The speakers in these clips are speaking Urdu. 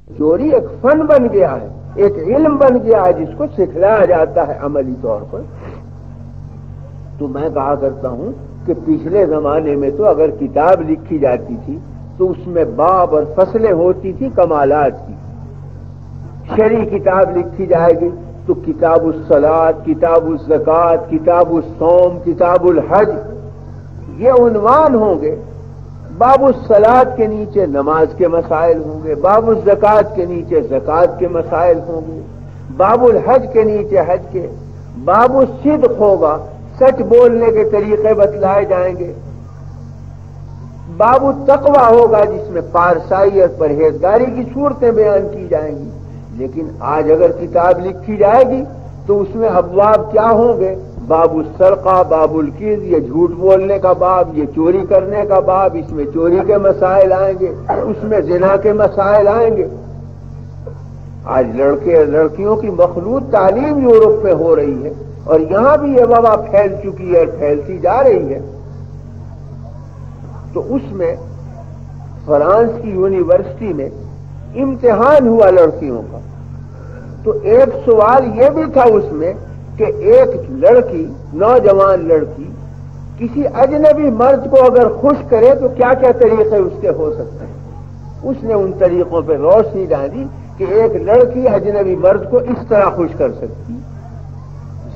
چوری ایک فن بن گیا ہے، ایک علم بن گیا ہے جس کو سکھلایا جاتا ہے عملی طور پر۔ تو میں کہا کرتا ہوں کہ پچھلے زمانے میں تو اگر کتاب لکھی جاتی تھی تو اس میں باب اور فصلیں ہوتی تھی کمالات کی۔ شرعی کتاب لکھی جائے گی تو کتاب الصلاۃ، کتاب الزکوٰۃ، کتاب الصوم، کتاب الحج، یہ عنوان ہوں گے۔ باب الصلاۃ کے نیچے نماز کے مسائل ہوں گے، باب الزکوٰۃ کے نیچے زکوٰۃ کے مسائل ہوں گے، باب الحج کے نیچے حج کے، باب الصدق ہوگا، سچ بولنے کے طریقے بتلائے جائیں گے، باب التقویٰ ہوگا جس میں پارسائی اور پرہیزگاری کی صورتیں بیان کی جائیں گی۔ لیکن آج اگر کتاب لکھی جائے گی تو اس میں ابواب کیا ہوں گے؟ باب السرقہ، باب الکذب، یہ جھوٹ بولنے کا باب، یہ چوری کرنے کا باب، اس میں چوری کے مسائل آئیں گے، اس میں زنا کے مسائل آئیں گے۔ آج لڑکے اور لڑکیوں کی مخلوط تعلیم یورپ میں ہو رہی ہے اور یہاں بھی یہ وبا پھیل چکی ہے اور پھیلتی جا رہی ہے۔ تو اس میں فرانس کی یونیورسٹی میں امتحان ہوا لڑکیوں کا، تو ایک سوال یہ بھی تھا اس میں کہ ایک لڑکی، نوجوان لڑکی، کسی اجنبی مرد کو اگر خوش کرے تو کیا کیا طریقے اس کے ہو سکتے ہیں۔ اس نے ان طریقوں پہ روشنی ڈالی کہ ایک لڑکی اجنبی مرد کو اس طرح خوش کر سکتی۔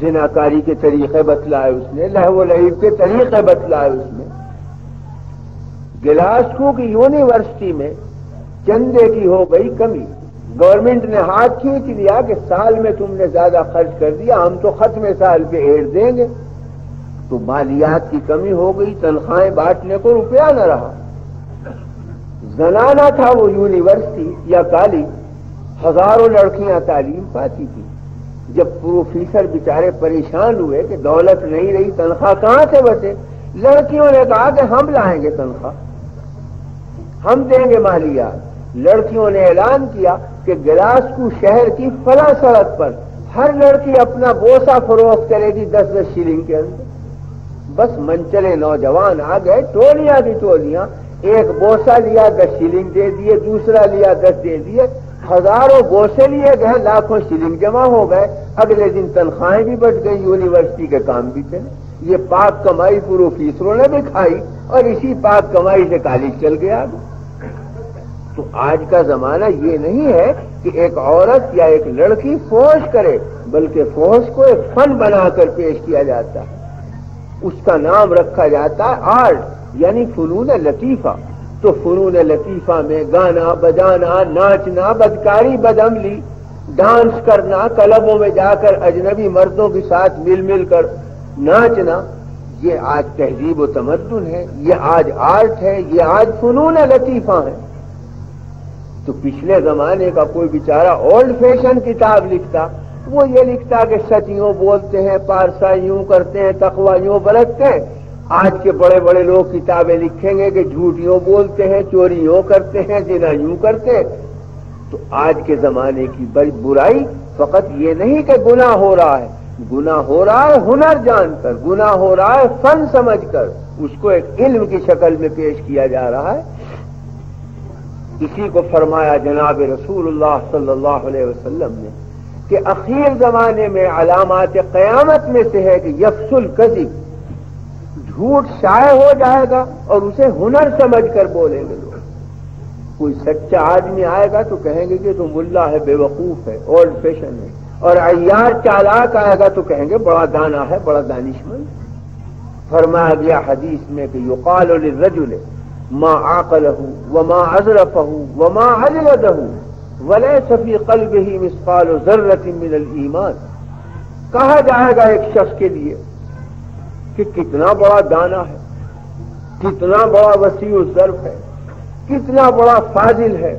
زناکاری کے طریقے بتلائے اس نے، لہو و لعب کے طریقے بتلائے اس نے۔ گلاسکو کی یونیورسٹی میں چندے کی ہو گئی کمی، گورنمنٹ نے ہاتھ کھینچ لیا کہ سال میں تم نے زیادہ خرچ کر دیا، ہم تو ختم سال پہ ایڈ دیں گے۔ تو مالیات کی کمی ہو گئی، تنخواہیں بانٹنے کو روپیہ نہ رہا۔ زنانہ تھا وہ یونیورسٹی یا کالج، ہزاروں لڑکیاں تعلیم پاتی تھی۔ جب پروفیسر بیچارے پریشان ہوئے کہ دولت نہیں رہی، تنخواہ کہاں سے بچے، لڑکیوں نے کہا کہ ہم لائیں گے تنخواہ، ہم دیں گے مالیات۔ لڑکیوں نے اعلان کیا کہ گلاسکو شہر کی فلاں سڑک پر ہر لڑکی اپنا بوسہ فروخت کرے گی 10-10 شلنگ کے اندر۔ بس منچلے نوجوان آ گئے، ٹولیاں کی ٹولیاں، ایک بوسہ لیا 10 شلنگ دے دیے، دوسرا لیا 10 دے دیے، ہزاروں بوسے لیے گئے، لاکھوں شلنگ جمع ہو گئے۔ اگلے دن تنخواہیں بھی بچ گئی، یونیورسٹی کے کام بھی چلے۔ یہ پاک کمائی پروفیسروں نے بھی کھائی اور اسی پاک کمائی سے کالج چل گیا۔ تو آج کا زمانہ یہ نہیں ہے کہ ایک عورت یا ایک لڑکی فحش کرے، بلکہ فحش کو ایک فن بنا کر پیش کیا جاتا ہے۔ اس کا نام رکھا جاتا ہے آرٹ، یعنی فنون لطیفہ۔ تو فنون لطیفہ میں گانا بجانا، ناچنا، بدکاری بدعملی، ڈانس کرنا، کلبوں میں جا کر اجنبی مردوں کے ساتھ مل مل کر ناچنا، یہ آج تہذیب و تمدن ہے، یہ آج آرٹ ہے، یہ آج فنون لطیفہ ہے۔ تو پچھلے زمانے کا کوئی بیچارہ اولڈ فیشن کتاب لکھتا، وہ یہ لکھتا کہ سچ یوں بولتے ہیں، پارسا یوں کرتے ہیں، تقویٰ یوں برتتے ہیں۔ آج کے بڑے بڑے لوگ کتابیں لکھیں گے کہ جھوٹ یوں بولتے ہیں، چوری یوں کرتے ہیں، زنا یوں کرتے ہیں۔ تو آج کے زمانے کی بڑی برائی فقط یہ نہیں کہ گناہ ہو رہا ہے، گناہ ہو رہا ہے ہنر جان کر، گناہ ہو رہا ہے فن سمجھ کر، اس کو ایک علم کی شکل میں پیش کیا جا رہا ہے۔ اسی کو فرمایا جناب رسول اللہ صلی اللہ علیہ وسلم نے کہ اخیر زمانے میں علامات قیامت میں سے ہے کہ یفس الکذب، جھوٹ شائع ہو جائے گا اور اسے ہنر سمجھ کر بولیں گے لوگ۔ کوئی سچا آدمی آئے گا تو کہیں گے کہ تو ملا ہے، بے وقوف ہے، اولڈ فیشن ہے، اور عیار چالاک آئے گا تو کہیں گے بڑا دانا ہے، بڑا دانشمند۔ فرمایا گیا حدیث میں کہ یقال للرجل ما عقلہ وما اظرفہ وما اجلدہ ولیس فی قلبہ مثقال ذرۃ من الایمان، کہا جائے گا ایک شخص کے لیے کہ کتنا بڑا دانا ہے، کتنا بڑا وسیع الظرف ہے، کتنا بڑا فاضل ہے،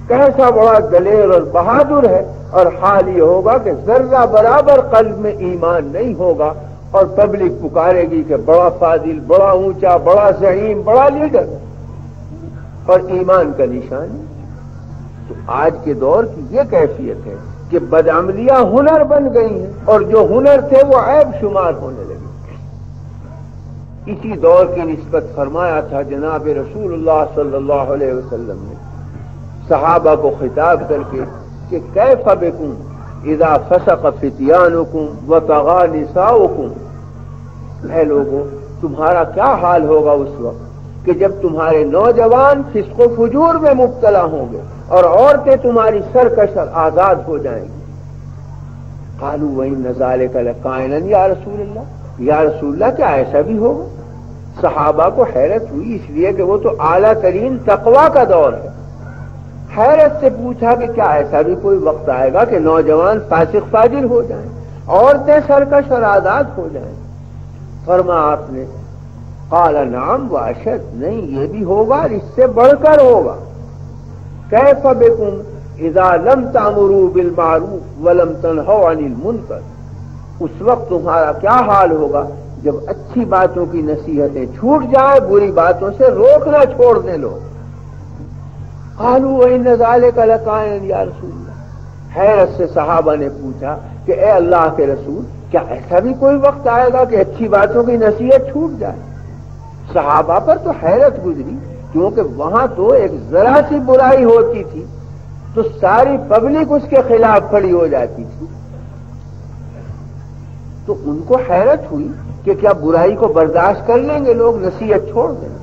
کیسا بڑا دلیر اور بہادر ہے، اور حال یہ ہوگا کہ ذرہ برابر قلب میں ایمان نہیں ہوگا، اور پبلک پکارے گی کہ بڑا فاضل، بڑا اونچا، بڑا زعیم، بڑا لیڈر، اور ایمان کا نشان۔ تو آج کے دور کی یہ کیفیت ہے کہ بدعملیاں ہنر بن گئی ہیں، اور جو ہنر تھے وہ عیب شمار ہونے لگے۔ اسی دور کی نسبت فرمایا تھا جناب رسول اللہ صلی اللہ علیہ وسلم نے، صحابہ کو خطاب کر کے کہ کیف بکم اذا فسق فتیانکم وطغى نساؤکم، اے لوگوں تمہارا کیا حال ہوگا اس وقت کہ جب تمہارے نوجوان فسق و فجور میں مبتلا ہوں گے اور عورتیں تمہاری سرکش اور آزاد ہو جائیں گی۔ قالوا وإن ذلك لكائن یا رسول اللہ، یا رسول اللہ کیا ایسا بھی ہوگا؟ صحابہ کو حیرت ہوئی، اس لیے کہ وہ تو اعلیٰ ترین تقویٰ کا دور ہے۔ حیرت سے پوچھا کہ کیا ایسا بھی کوئی وقت آئے گا کہ نوجوان فاسق فاجر ہو جائیں، عورتیں سرکش اور آزاد ہو جائیں؟ فرما آپ نے قال نعم واشد، نہیں یہ بھی ہوگا اور اس سے بڑھ کر ہوگا۔ کیف بکم اذا لم تأمروا بالمعروف ولم تنہوا عن المنکر، اس وقت تمہارا کیا حال ہوگا جب اچھی باتوں کی نصیحتیں چھوٹ جائے، بری باتوں سے روکنا چھوڑ دیں لوگ۔ قالوا وإن ذلك لكائن یا رسول اللہ، حیرت سے صحابہ نے پوچھا کہ اے اللہ کے رسول کیا ایسا بھی کوئی وقت آئے گا کہ اچھی باتوں کی نصیحت چھوٹ جائے؟ صحابہ پر تو حیرت گزری، کیونکہ وہاں تو ایک ذرا سی برائی ہوتی تھی تو ساری پبلک اس کے خلاف کھڑی ہو جاتی تھی، تو ان کو حیرت ہوئی کہ کیا برائی کو برداشت کر لیں گے لوگ، نصیحت چھوڑ دیں گے؟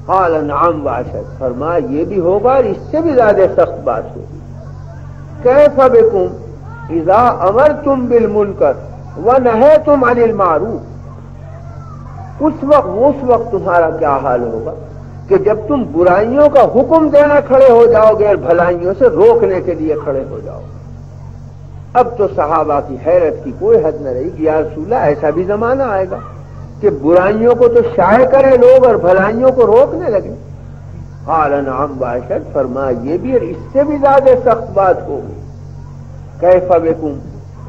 قال نعم واشد، فرمایا یہ بھی ہوگا اور اس سے بھی زیادہ سخت بات ہوگی۔ کیف بکم اذا امرتم بالمنکر ونہیتم عن المعروف، اس وقت تمہارا کیا حال ہوگا کہ جب تم برائیوں کا حکم دینا کھڑے ہو جاؤ گے اور بھلائیوں سے روکنے کے لیے کھڑے ہو جاؤ گے۔ اب تو صحابہ کی حیرت کی کوئی حد نہ رہی کہ یا رسول اللہ ایسا بھی زمانہ آئے گا کہ برائیوں کو تو شائع کریں لوگ اور بھلائیوں کو روکنے لگے؟ قال نعم واشد، فرمایا یہ بھی اور اس سے بھی زیادہ سخت بات ہوگی۔ کیف بکم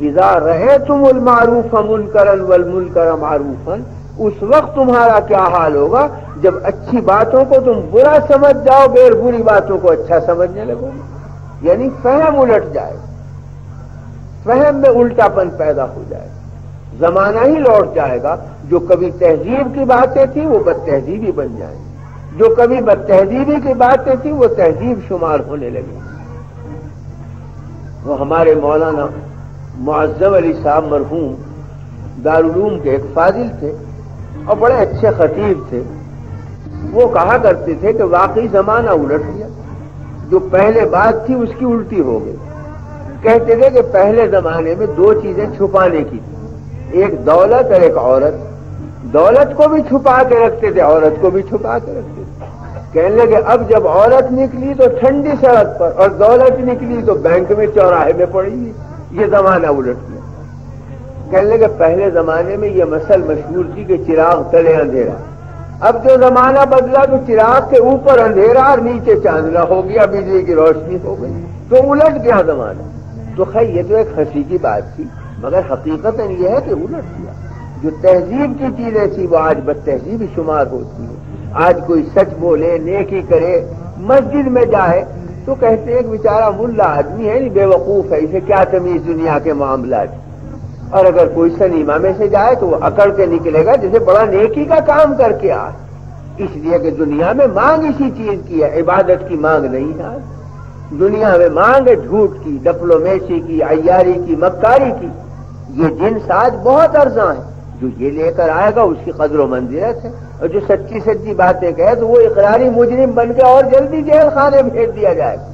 اذا رأیتم المعروف منکرا والمنکر معروفا، اس وقت تمہارا کیا حال ہوگا جب اچھی باتوں کو تم برا سمجھ جاؤ گے اور بری باتوں کو اچھا سمجھنے لگو گے، یعنی فہم الٹ جائے، فہم میں الٹا پن پیدا ہو جائے، زمانہ ہی لوٹ جائے گا، جو کبھی تہذیب کی باتیں تھیں وہ بد تہذیبی بن جائیں گی، جو کبھی بد تہذیبی کی باتیں تھیں وہ تہذیب شمار ہونے لگی۔ وہ ہمارے مولانا معظم علی صاحب مرحوم دارالعلوم کے ایک فاضل تھے اور بڑے اچھے خطیب تھے، وہ کہا کرتے تھے کہ واقعی زمانہ الٹ گیا، جو پہلے بات تھی اس کی الٹی ہو گئی۔ کہتے تھے کہ پہلے زمانے میں دو چیزیں چھپانے کی تھی، ایک دولت اور ایک عورت، دولت کو بھی چھپا کے رکھتے تھے، عورت کو بھی چھپا کے رکھتے تھے۔ کہنے لگے اب جب عورت نکلی تو ٹھنڈی سڑک پر اور دولت نکلی تو بینک میں چوراہے میں پڑی گی، یہ زمانہ الٹ گیا۔ کہنے لگے پہلے زمانے میں یہ مسل مشہور تھی کہ چراغ تلے اندھیرا، اب جو زمانہ بدلا تو چراغ کے اوپر اندھیرا اور نیچے چاندنا ہو گیا، بجلی کی روشنی ہو گئی، تو الٹ گیا زمانہ۔ تو خیر یہ تو ایک ہنسی کی بات تھی، مگر حقیقت یہ ہے کہ الٹ گیا۔ جو تہذیب کی چیزیں تھی وہ آج بد تہذیبی شمار ہوتی ہے۔ آج کوئی سچ بولے، نیکی کرے، مسجد میں جائے تو کہتے ہیں ایک بیچارہ ملا آدمی ہے، بے وقوف ہے، اسے کیا تمیز دنیا کے معاملات، اور اگر کوئی سنیما میں سے جائے تو وہ اکڑ کے نکلے گا جسے بڑا نیکی کا کام کر کے آئے، اس لیے کہ دنیا میں مانگ اسی چیز کی ہے، عبادت کی مانگ نہیں ہے۔ دنیا میں مانگ ہے جھوٹ کی، ڈپلومیسی کی، عیاری کی، مکاری کی، یہ جنس آج بہت ارزاں ہے۔ جو یہ لے کر آئے گا اس کی قدر و منزلت ہے، اور جو سچی سچی باتیں کہے تو وہ اقراری مجرم بن کے اور جلدی جیل خانے بھیج دیا جائے گا۔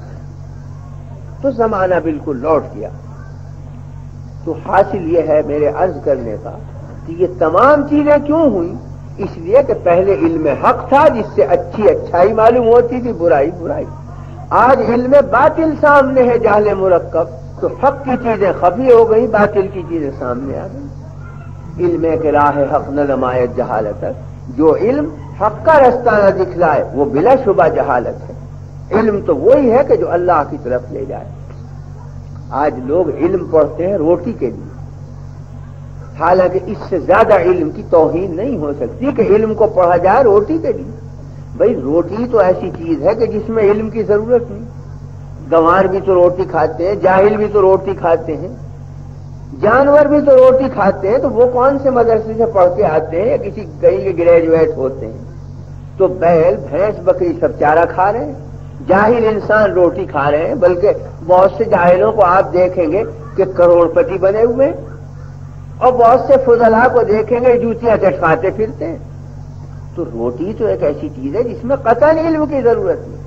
تو زمانہ بالکل لوٹ گیا۔ تو حاصل یہ ہے میرے عرض کرنے کا کہ یہ تمام چیزیں کیوں ہوئی؟ اس لیے کہ پہلے علم حق تھا جس سے اچھی اچھائی معلوم ہوتی تھی، برائی برائی۔ آج علم باطل سامنے ہے جہل مرکب، تو حق کی چیزیں خفی ہو گئی، باطل کی چیزیں سامنے آ گئی۔ علم کے راہ حق نہ نمایت جہالت، جو علم حق کا رستہ نہ دکھلائے وہ بلا شبہ جہالت ہے۔ علم تو وہی ہے کہ جو اللہ کی طرف لے جائے۔ آج لوگ علم پڑھتے ہیں روٹی کے لیے، حالانکہ اس سے زیادہ علم کی توہین نہیں ہو سکتی کہ علم کو پڑھا جائے روٹی کے لیے۔ بھئی روٹی تو ایسی چیز ہے کہ جس میں علم کی ضرورت نہیں، گنوار بھی تو روٹی کھاتے ہیں، جاہل بھی تو روٹی کھاتے ہیں، جانور بھی تو روٹی کھاتے ہیں، تو وہ کون سے مدرسے سے پڑھ کے آتے ہیں یا کسی کہیں کے گریجویٹ ہوتے ہیں؟ تو بیل بھینس بکری سب چارہ کھا رہے ہیں، جاہل انسان روٹی کھا رہے ہیں، بلکہ بہت سے جاہلوں کو آپ دیکھیں گے کہ کروڑ پتی بنے ہوئے ہیں، اور بہت سے فضلاء کو دیکھیں گے جوتیاں چٹکاتے پھرتے ہیں۔ تو روٹی تو ایک ایسی چیز ہے جس میں قطعاً علم کی ضرورت نہیں،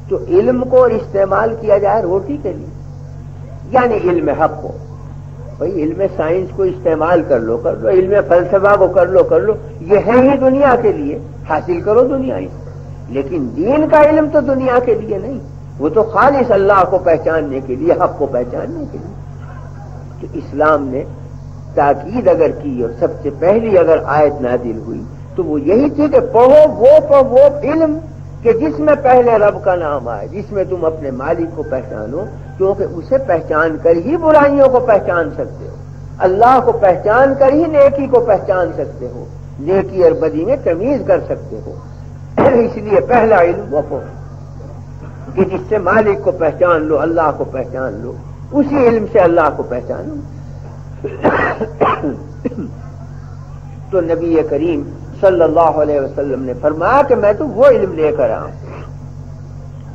تو علم کو استعمال کیا جائے روٹی کے لیے، یعنی علم حق کو۔ بھائی علم سائنس کو استعمال کر لو، علم فلسفہ کو کر لو، یہ ہے ہی دنیا کے لیے، حاصل کرو دنیا ہی، لیکن دین کا علم تو دنیا کے لیے نہیں، وہ تو خالص اللہ کو پہچاننے کے لیے، حق کو پہچاننے کے لیے۔ تو اسلام نے تاکید اگر کی اور سب سے پہلی اگر آیت نازل ہوئی تو وہ یہی تھی کہ پڑھو وہ علم کہ جس میں پہلے رب کا نام آئے، جس میں تم اپنے مالک کو پہچانو، کیونکہ اسے پہچان کر ہی برائیوں کو پہچان سکتے ہو، اللہ کو پہچان کر ہی نیکی کو پہچان سکتے ہو، نیکی اور بدی میں تمیز کر سکتے ہو۔ اس لیے پہلا علم وہ پڑھو کہ جس سے مالک کو پہچان لو، اللہ کو پہچان لو، اسی علم سے اللہ کو پہچانو۔ تو نبی کریم صلی اللہ علیہ وسلم نے فرمایا کہ میں تو وہ علم لے کر آؤں۔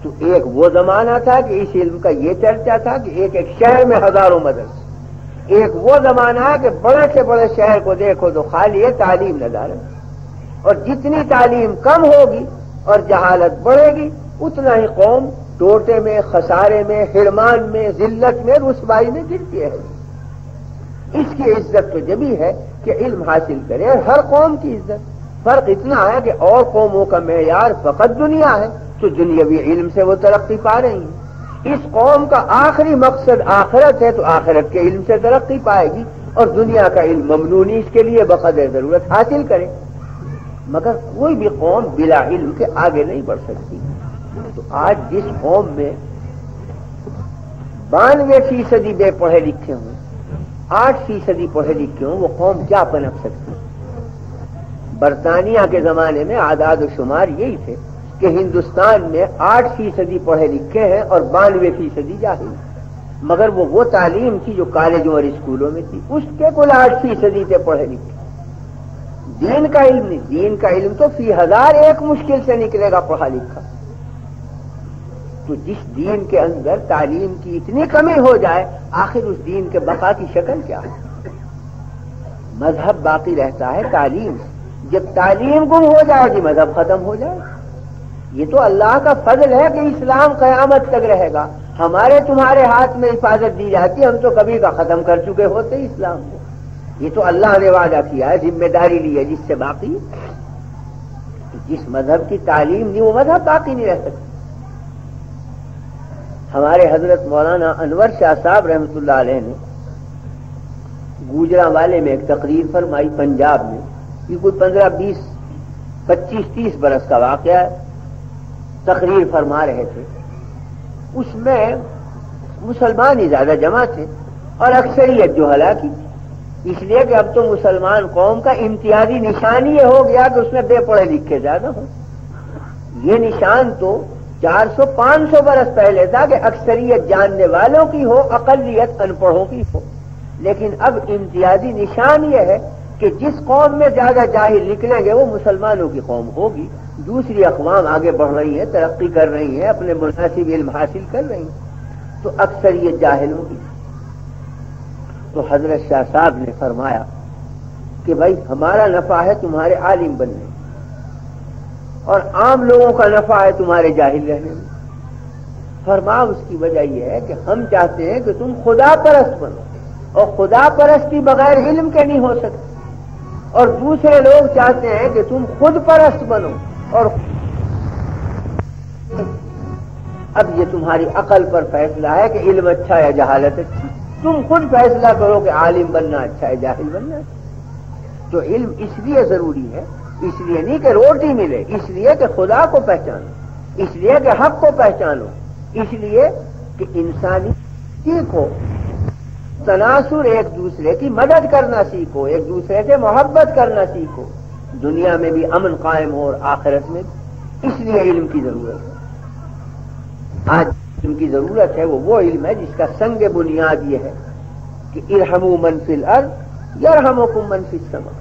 تو ایک وہ زمانہ تھا کہ اس علم کا یہ چرچا تھا کہ ایک ایک شہر میں ہزاروں مدرسے، ایک وہ زمانہ ہے کہ بڑے سے بڑے شہر کو دیکھو تو خالی ہے تعلیم ندارت، اور جتنی تعلیم کم ہوگی اور جہالت بڑھے گی اتنا ہی قوم ٹوٹے میں، خسارے میں، حرمان میں، ذلت میں، رسوائی میں گرتی ہے۔ اس کی عزت تو جبھی ہے کہ علم حاصل کرے، اور ہر قوم کی عزت۔ فرق اتنا ہے کہ اور قوموں کا معیار فقط دنیا ہے تو دنیاوی علم سے وہ ترقی پا رہی ہیں، اس قوم کا آخری مقصد آخرت ہے تو آخرت کے علم سے ترقی پائے گی، اور دنیا کا علم ممنونی اس کے لیے بقدر ضرورت حاصل کرے۔ مگر کوئی بھی قوم بلا علم کے آگے نہیں بڑھ سکتی۔ تو آج جس قوم میں 92% بے پڑھے لکھے ہوں، 8% پڑھے لکھے ہوں، وہ قوم کیا پنپ سکتی؟ برطانیہ کے زمانے میں اعداد و شمار یہی تھے کہ ہندوستان میں 8% پڑھے لکھے ہیں اور 92% جاہل ہیں، مگر وہ تعلیم تھی جو کالجوں اور اسکولوں میں تھی، اس کے کل 8% تھے پڑھے لکھے۔ دین کا علم نہیں، دین کا علم تو فی ہزار ایک مشکل سے نکلے گا پڑھا لکھا۔ تو جس دین کے اندر تعلیم کی اتنی کمی ہو جائے، آخر اس دین کے بقا کی شکل کیا ہے؟ مذہب باقی رہتا ہے تعلیم، جب تعلیم گم ہو جائے گی مذہب ختم ہو جائے۔ یہ تو اللہ کا فضل ہے کہ اسلام قیامت تک رہے گا، ہمارے تمہارے ہاتھ میں حفاظت دی جاتی، ہم تو کبھی کا ختم کر چکے ہوتے اسلام کو۔ یہ تو اللہ نے وعدہ کیا ہے، ذمہ داری لی ہے، جس سے باقی جس مذہب کی تعلیم نہیں وہ مذہب باقی نہیں رہ سکتا۔ ہمارے حضرت مولانا انور شاہ صاحب رحمۃ اللہ علیہ نے گوجرانوالے میں ایک تقریر فرمائی پنجاب میں، یہ کوئی 15 20 25 30 برس کا واقعہ ہے۔ تقریر فرما رہے تھے، اس میں مسلمان ہی زیادہ جمع تھے اور اکثریت جو ہلاکی تھی، اس لیے کہ اب تو مسلمان قوم کا امتیازی نشان یہ ہو گیا کہ اس میں بے پڑھے لکھے زیادہ ہوں۔ یہ نشان تو 400 500 برس پہلے تھا کہ اکثریت جاننے والوں کی ہو، اقلیت ان پڑھوں کی ہو، لیکن اب امتیازی نشان یہ ہے کہ جس قوم میں زیادہ جاہل نکلیں گے وہ مسلمانوں کی قوم ہوگی۔ دوسری اقوام آگے بڑھ رہی ہیں، ترقی کر رہی ہیں، اپنے مناسب علم حاصل کر رہی ہیں، تو اکثریت جاہلوں کی۔ تو حضرت شاہ صاحب نے فرمایا کہ بھائی ہمارا نفع ہے تمہارے عالم بننے، اور عام لوگوں کا نفع ہے تمہارے جاہل رہنے میں۔ فرمایا اس کی وجہ یہ ہے کہ ہم چاہتے ہیں کہ تم خدا پرست بنو، اور خدا پرستی بغیر علم کے نہیں ہو سکتی، اور دوسرے لوگ چاہتے ہیں کہ تم خود پرست بنو، اور اب یہ تمہاری عقل پر فیصلہ ہے کہ علم اچھا یا جہالت اچھی، تم خود فیصلہ کرو کہ عالم بننا اچھا ہے جاہل بننا اچھا۔ تو علم اس لیے ضروری ہے، اس لیے نہیں کہ روٹی ملے، اس لیے کہ خدا کو پہچانو، اس لیے کہ حق کو پہچانو، اس لیے کہ انسانی سیکھو، تناصر، ایک دوسرے کی مدد کرنا سیکھو، ایک دوسرے سے محبت کرنا سیکھو، دنیا میں بھی امن قائم ہو اور آخرت میں بھی۔ اس لیے علم کی ضرورت ہے۔ آج علم کی ضرورت ہے وہ علم ہے جس کا سنگ بنیاد یہ ہے کہ ارحموا من فی الارض یرحمکم من فی السماء،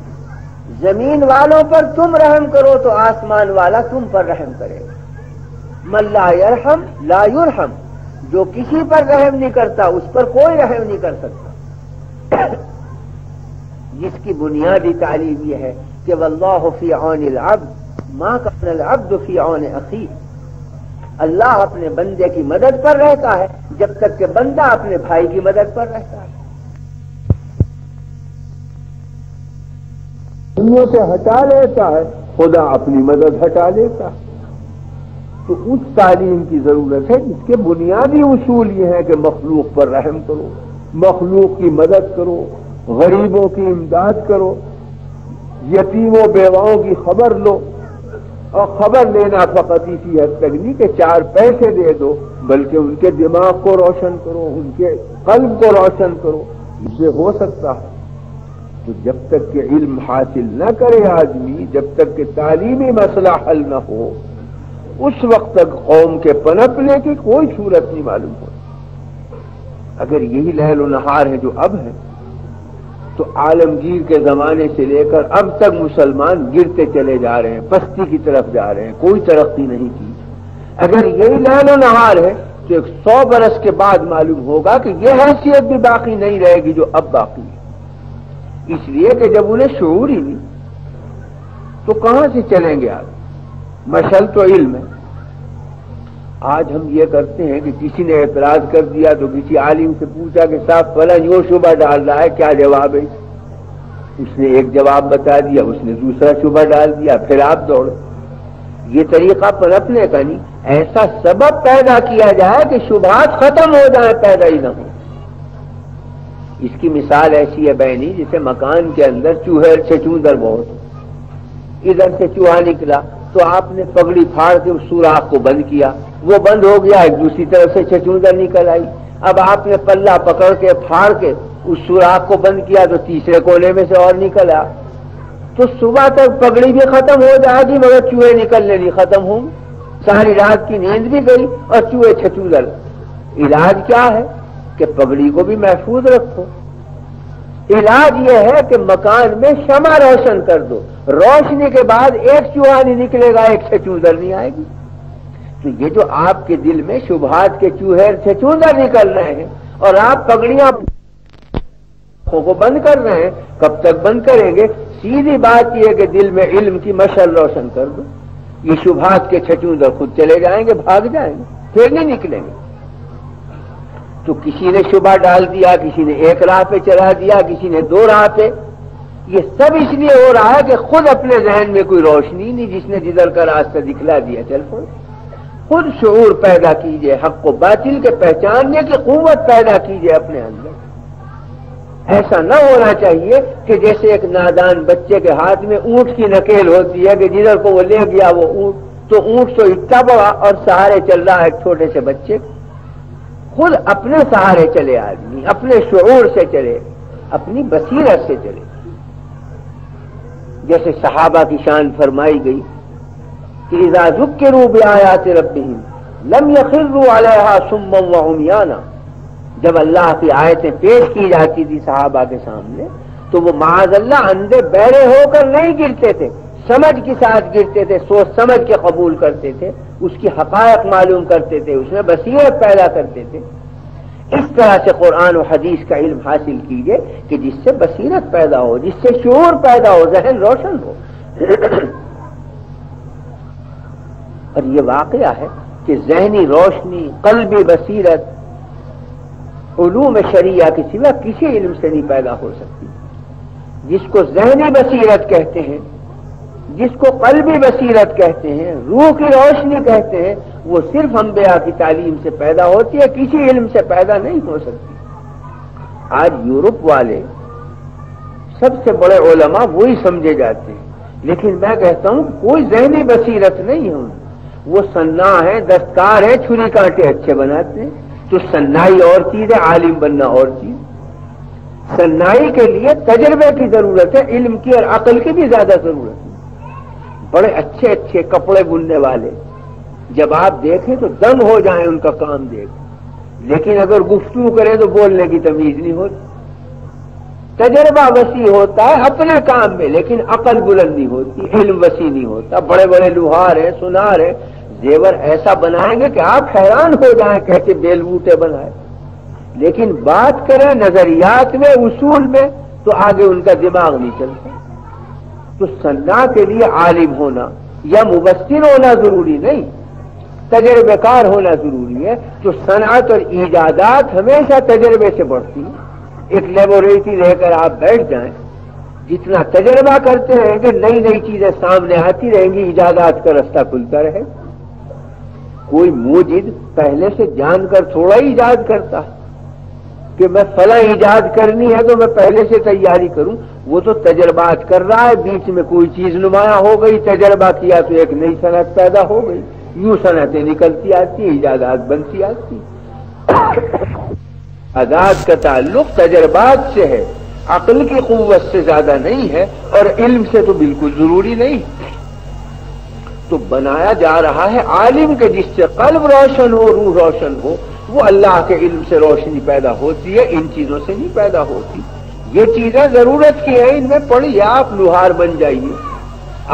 زمین والوں پر تم رحم کرو تو آسمان والا تم پر رحم کرے گا۔ من لا یرحم لا یرحم، جو کسی پر رحم نہیں کرتا اس پر کوئی رحم نہیں کر سکتا، جس کی بنیادی تعلیم یہ ہے کہ واللہ فی عون العبد ما کان العبد فی عون اخیہ، اللہ اپنے بندے کی مدد پر رہتا ہے جب تک کہ بندہ اپنے بھائی کی مدد پر رہتا ہے۔ دنیا سے ہٹا لیتا ہے، خدا اپنی مدد ہٹا لیتا ہے۔ تو اس تعلیم کی ضرورت ہے جس کے بنیادی اصول یہ ہے کہ مخلوق پر رحم کرو، مخلوق کی مدد کرو، غریبوں کی امداد کرو، یتیموں بیواؤں کی خبر لو، اور خبر لینا فقط اسی حد تک نہیں کہ 4 پیسے دے دو، بلکہ ان کے دماغ کو روشن کرو، ان کے قلب کو روشن کرو۔ اس سے ہو سکتا ہے۔ تو جب تک کہ علم حاصل نہ کرے آدمی، جب تک کہ تعلیمی مسئلہ حل نہ ہو، اس وقت تک قوم کے پنپنے کی کوئی صورت نہیں معلوم ہوتی۔ اگر یہی لیل و نہار ہے جو اب ہے، تو عالمگیر کے زمانے سے لے کر اب تک مسلمان گرتے چلے جا رہے ہیں، پستی کی طرف جا رہے ہیں، کوئی ترقی نہیں کی۔ اگر یہی لیل و نہار ہے تو 100 برس کے بعد معلوم ہوگا کہ یہ حیثیت بھی باقی نہیں رہے گی جو اب باقی ہے، اس لیے کہ جب انہیں شعور ہی نہیں تو کہاں سے چلیں گے آگے؟ مشل تو علم ہے۔ آج ہم یہ کرتے ہیں کہ کسی نے اعتراض کر دیا تو کسی عالم سے پوچھا کہ صاحب فلاں جو شبہ ڈال رہا ہے کیا جواب ہے؟ اس نے ایک جواب بتا دیا، اس نے دوسرا شبہ ڈال دیا، پھر آپ دوڑے۔ یہ طریقہ پنپنے کا نہیں، ایسا سبب پیدا کیا جائے کہ شبہات ختم ہو جائیں، پیدا ہی نہ ہو۔ اس کی مثال ایسی ہے بہنی، جسے مکان کے اندر چوہے چچوندر بہت، ادھر سے چوہا نکلا تو آپ نے پگڑی پھاڑ کے اس سوراخ کو بند کیا، وہ بند ہو گیا، ایک دوسری طرف سے چچوندر نکل آئی۔ اب آپ نے پلہ پکڑ کے پھاڑ کے اس سوراخ کو بند کیا تو تیسرے کونے میں سے اور نکل آیا۔ تو صبح تک پگڑی بھی ختم ہو جائے گی مگر چوہے نکلنے نہیں ختم ہوں، ساری رات کی نیند بھی گئی اور چوہے چچوندر۔ علاج کیا ہے کہ پگڑی کو بھی محفوظ رکھو۔ علاج یہ ہے کہ مکان میں شمع روشن کر دو، روشنی کے بعد ایک چوہا نہیں نکلے گا، ایک چچوندر نہیں آئے گی۔ تو یہ جو آپ کے دل میں شبہات کے چوہے چچوندر نکل رہے ہیں اور آپ پگڑیاں کو بند کر رہے ہیں، کب تک بند کریں گے؟ سیدھی بات یہ ہے کہ دل میں علم کی مشعل روشن کر دو، یہ شبہات کے چچوندر خود چلے جائیں گے، بھاگ جائیں گے، پھر نہیں نکلیں گے۔ تو کسی نے شبہ ڈال دیا، کسی نے ایک راہ پہ چلا دیا، کسی نے 2 راہ پہ۔ یہ سب اس لیے ہو رہا ہے کہ خود اپنے ذہن میں کوئی روشنی نہیں، جس نے جدھر کا راستہ دکھلا دیا چل پڑو۔ خود شعور پیدا کیجئے، حق و باطل کے پہچاننے کی قوت پیدا کیجئے اپنے اندر۔ ایسا نہ ہونا چاہیے کہ جیسے ایک نادان بچے کے ہاتھ میں اونٹ کی نکیل ہوتی ہے کہ جدھر کو وہ لے گیا وہ اونٹ، تو اونٹ تو اتنا بڑا اور سہارے چل رہا ہے ایک چھوٹے سے بچے۔ خود اپنے سہارے چلے آدمی، اپنے شعور سے چلے، اپنی بصیرت سے چلے۔ جیسے صحابہ کی شان فرمائی گئی کہ اذا ذکروا بآیات ربهم لم يخروا علیہا صما وعمیانا، جب اللہ کی آیتیں پیش کی جاتی تھی صحابہ کے سامنے تو وہ معاذ اللہ اندھے بہرے ہو کر نہیں گرتے تھے، سمجھ کے ساتھ گرتے تھے، سوچ سمجھ کے قبول کرتے تھے، اس کی حقائق معلوم کرتے تھے، اس میں بصیرت پیدا کرتے تھے۔ اس طرح سے قرآن و حدیث کا علم حاصل کیجئے کہ جس سے بصیرت پیدا ہو، جس سے شعور پیدا ہو، ذہن روشن ہو۔ اور یہ واقعہ ہے کہ ذہنی روشنی، قلبی بصیرت علوم شریعہ کے سوا کسی علم سے نہیں پیدا ہو سکتی۔ جس کو ذہنی بصیرت کہتے ہیں، جس کو قلبی بصیرت کہتے ہیں، روح کی روشنی کہتے ہیں، وہ صرف انبیاء کی تعلیم سے پیدا ہوتی ہے، کسی علم سے پیدا نہیں ہو سکتی۔ آج یورپ والے سب سے بڑے علماء وہی سمجھے جاتے ہیں، لیکن میں کہتا ہوں کوئی ذہنی بصیرت نہیں ہے، وہ صناع ہیں، دستکار ہیں، چھری کانٹے اچھے بناتے ہیں۔ تو صنائی اور چیز ہے، عالم بننا اور چیز۔ صنائی کے لیے تجربے کی ضرورت ہے، علم کی اور عقل کی بھی زیادہ ضرورت ہے۔ بڑے اچھے اچھے کپڑے بننے والے جب آپ دیکھیں تو دم ہو جائیں ان کا کام دیکھ، لیکن اگر گفتگو کریں تو بولنے کی تمیز نہیں ہوتی۔ تجربہ وسیع ہوتا ہے اپنے کام میں، لیکن عقل بلند نہیں ہوتی، علم وسیع نہیں ہوتا۔ بڑے بڑے لوہار ہیں، سنار ہیں، زیور ایسا بنائیں گے کہ آپ حیران ہو جائیں کیسے بیل بوٹے بنائے، لیکن بات کریں نظریات میں، اصول میں، تو آگے ان کا دماغ نہیں چلتا۔ تو صنع کے لیے عالم ہونا یا مبصر ہونا ضروری نہیں، تجربے کار ہونا ضروری ہے۔ تو صنعت اور ایجادات ہمیشہ تجربے سے بڑھتی ہیں۔ ایک لیبوریٹری لے کر آپ بیٹھ جائیں، جتنا تجربہ کرتے رہیں گے نئی نئی چیزیں سامنے آتی رہیں گی، ایجادات کا رستہ کھلتا رہے۔ کوئی موجد پہلے سے جان کر تھوڑا ہی ایجاد کرتا ہے کہ میں فلاں ایجاد کرنی ہے تو میں پہلے سے تیاری کروں، وہ تو تجربات کر رہا ہے، بیچ میں کوئی چیز نمایاں ہو گئی، تجربہ کیا تو ایک نئی صنعت پیدا ہو گئی، یوں صنعتیں نکلتی آتی، ایجادات بنتی آتی۔ ایجاد کا تعلق تجربات سے ہے، عقل کی قوت سے زیادہ نہیں ہے، اور علم سے تو بالکل ضروری نہیں۔ تو بنایا جا رہا ہے عالم کے جس سے قلب روشن ہو، روح روشن ہو، وہ اللہ کے علم سے روشنی پیدا ہوتی ہے، ان چیزوں سے نہیں پیدا ہوتی۔ یہ چیزیں ضرورت کی ہیں، ان میں پڑھیے، آپ لوہار بن جائیے،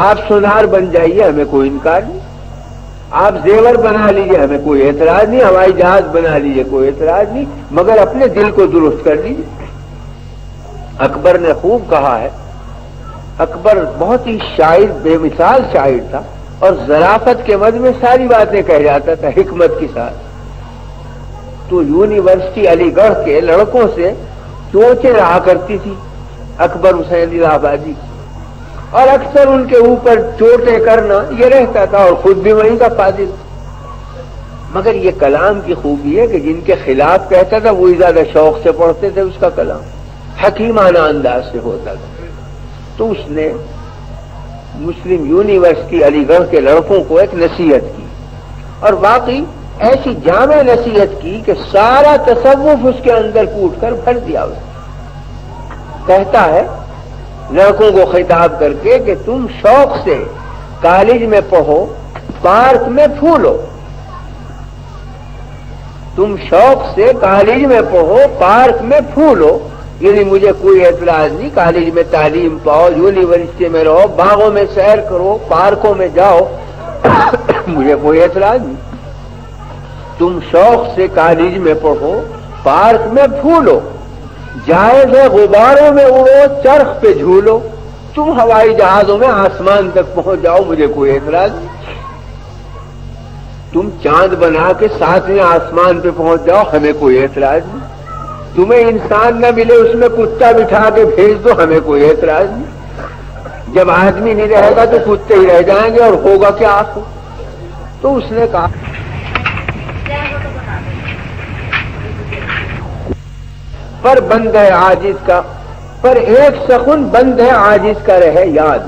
آپ سونار بن جائیے، ہمیں کوئی انکار نہیں۔ آپ زیور بنا لیجیے، ہمیں کوئی اعتراض نہیں، ہوائی جہاز بنا لیجیے، کوئی اعتراض نہیں، مگر اپنے دل کو درست کر لیجیے۔ اکبر نے خوب کہا ہے، اکبر بہت ہی شاعر، بے مثال شاعر تھا، اور ظرافت کے مد میں ساری باتیں کہہ جاتا تھا حکمت کے ساتھ۔ تو یونیورسٹی علی گڑھ کے لڑکوں سے چونچیں رہا کرتی تھی اکبر حسین الہ آبادی، اور اکثر ان کے اوپر چوٹیں کرنا یہ رہتا تھا، اور خود بھی وہیں کا فاضل۔ مگر یہ کلام کی خوبی ہے کہ جن کے خلاف کہتا تھا وہی زیادہ شوق سے پڑھتے تھے اس کا کلام، حکیمانہ انداز سے ہوتا تھا۔ تو اس نے مسلم یونیورسٹی علی گڑھ کے لڑکوں کو ایک نصیحت کی، اور واقعی ایسی جامع نصیحت کی کہ سارا تصوف اس کے اندر کوٹ کر بھر دیا اس نے۔ کہتا ہے لڑکوں کو خطاب کر کے کہ تم شوق سے کالج میں پڑھو، پارک میں پھولو، تم شوق سے کالج میں پڑھو، پارک میں پھولو، یعنی مجھے کوئی اعتراض نہیں، کالج میں تعلیم پاؤ، یونیورسٹی میں رہو، باغوں میں سیر کرو، پارکوں میں جاؤ، مجھے کوئی اعتراض نہیں۔ تم شوق سے کالج میں پڑھو، پارک میں پھولو، جائز ہے غباروں میں اڑو، چرخ پہ جھولو، تم ہوائی جہازوں میں آسمان تک پہنچ جاؤ، مجھے کوئی اعتراض نہیں۔ تم چاند بنا کے 7ویں آسمان پہ پہنچ جاؤ، ہمیں کوئی اعتراض نہیں۔ تمہیں انسان نہ ملے اس میں کتا بٹھا کے بھیج دو، ہمیں کوئی اعتراض نہیں۔ جب آدمی نہیں رہے گا تو کتے ہی رہ جائیں گے، اور ہوگا کیا آخر؟ تو اس نے کہا پر بند ہے عاجز کا، پر ایک سخن بند ہے عاجز کا رہے یاد۔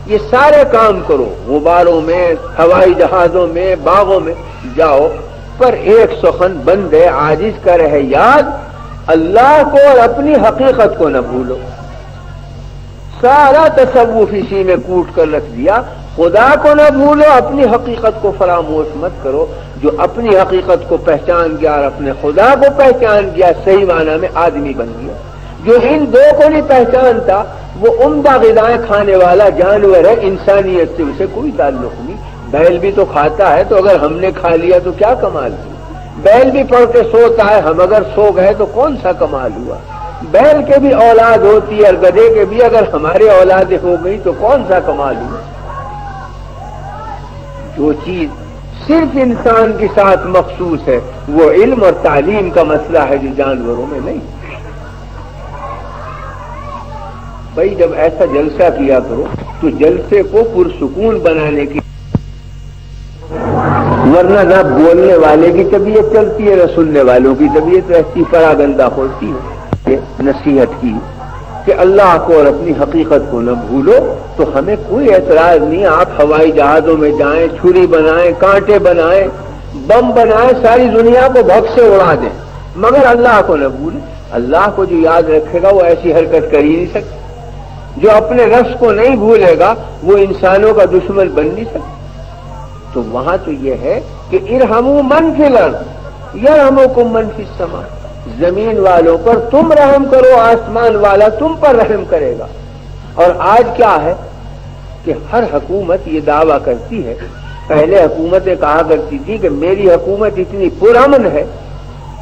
یہ سارے کام کرو، غباروں میں، ہوائی جہازوں میں، باغوں میں جاؤ، پر ایک سخن بند ہے عاجز کا رہے یاد، اللہ کو اور اپنی حقیقت کو نہ بھولو۔ سارا تصوف اسی میں کوٹ کر رکھ دیا، خدا کو نہ بھولو، اپنی حقیقت کو فراموش مت کرو۔ جو اپنی حقیقت کو پہچان گیا اور اپنے خدا کو پہچان گیا، صحیح معنی میں آدمی بن گیا۔ جو ان دو کو نہیں پہچانتا وہ عمدہ غذائیں کھانے والا جانور ہے، انسانیت سے اسے کوئی تعلق نہیں۔ بیل بھی تو کھاتا ہے، تو اگر ہم نے کھا لیا تو کیا کمال کی؟ بیل بھی پڑھ کے سوتا ہے، ہم اگر سو گئے تو کون سا کمال ہوا؟ بیل کے بھی اولاد ہوتی ہے، اور گدھے کے بھی، اگر ہمارے اولادیں ہو گئی تو کون سا کمال ہوا؟ جو چیز صرف انسان کے ساتھ مخصوص ہے وہ علم اور تعلیم کا مسئلہ ہے، جو جانوروں میں نہیں۔ بھائی جب ایسا جلسہ کیا کرو تو جلسے کو پرسکون بنانے کی، ورنہ نہ بولنے والے کی طبیعت چلتی ہے نہ سننے والوں کی طبیعت رہتی، پراگندہ ہوتی ہے۔ نصیحت کی کہ اللہ کو اور اپنی حقیقت کو نہ بھولو، تو ہمیں کوئی اعتراض نہیں، آپ ہوائی جہازوں میں جائیں، چھری بنائیں، کانٹے بنائیں، بم بنائیں، ساری دنیا کو بھگ سے اڑا دیں، مگر اللہ کو نہ بھولیں۔ اللہ کو جو یاد رکھے گا وہ ایسی حرکت کر ہی نہیں سکتا۔ جو اپنے نفس کو نہیں بھولے گا وہ انسانوں کا دشمن بن نہیں سکتا۔ تو وہاں تو یہ ہے کہ ارحموا من فی الارض یرحمکم من فی السماء، زمین والوں پر تم رحم کرو، آسمان والا تم پر رحم کرے گا۔ اور آج کیا ہے کہ ہر حکومت یہ دعویٰ کرتی ہے پہلے حکومتیں کہا کرتی تھی کہ میری حکومت اتنی پرامن ہے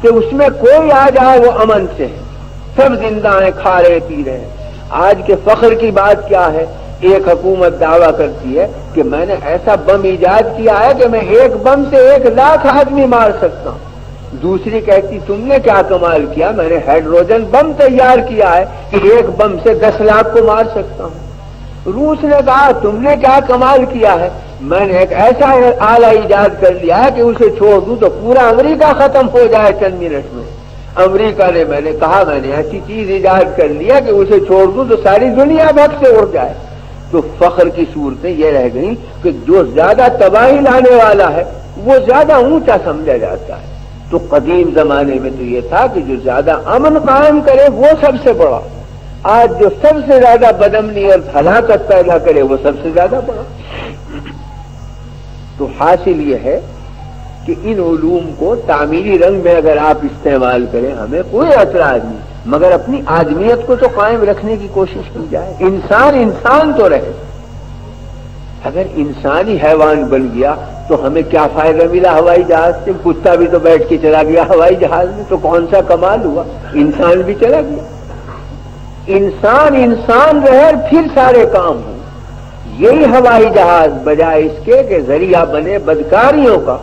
کہ اس میں کوئی آ جائے وہ امن سے ہے، سب زندہ ہیں، کھا رہے پی رہے ہیں۔ آج کے فخر کی بات کیا ہے؟ ایک حکومت دعویٰ کرتی ہے کہ میں نے ایسا بم ایجاد کیا ہے کہ میں ایک بم سے 1,00,000 آدمی مار سکتا ہوں۔ دوسری کہتی تم نے کیا کمال کیا؟ میں نے ہائیڈروجن بم تیار کیا ہے کہ ایک بم سے 10,00,000 کو مار سکتا ہوں۔ روس نے کہا تم نے کیا کمال کیا ہے؟ میں نے ایک ایسا آلہ ایجاد کر لیا ہے کہ اسے چھوڑ دوں تو پورا امریکہ ختم ہو جائے چند منٹ میں۔ امریکہ نے میں نے کہا میں نے ایسی چیز ایجاد کر لیا کہ اسے چھوڑ دوں تو ساری دنیا بھگ سے اڑ جائے۔ تو فخر کی صورتیں یہ رہ گئیں کہ جو زیادہ تباہی لانے والا ہے وہ زیادہ اونچا سمجھا جاتا ہے۔ تو قدیم زمانے میں تو یہ تھا کہ جو زیادہ امن قائم کرے وہ سب سے بڑا، آج جو سب سے زیادہ بدامنی اور ہلاکت پیدا کرے وہ سب سے زیادہ بڑا۔ تو حاصل یہ ہے کہ ان علوم کو تعمیری رنگ میں اگر آپ استعمال کریں ہمیں کوئی اعتراض نہیں، مگر اپنی آدمیت کو تو قائم رکھنے کی کوشش کی جائے۔ انسان انسان تو رہے، اگر انسانی حیوان بن گیا تو ہمیں کیا فائدہ ملا ہوائی جہاز سے؟ کتا بھی تو بیٹھ کے چلا گیا ہوائی جہاز میں، تو کون سا کمال ہوا؟ انسان بھی چلا گیا۔ انسان انسان رہے پھر سارے کام ہوں۔ یہی ہوائی جہاز بجائے اس کے کہ ذریعہ بنے بدکاریوں کا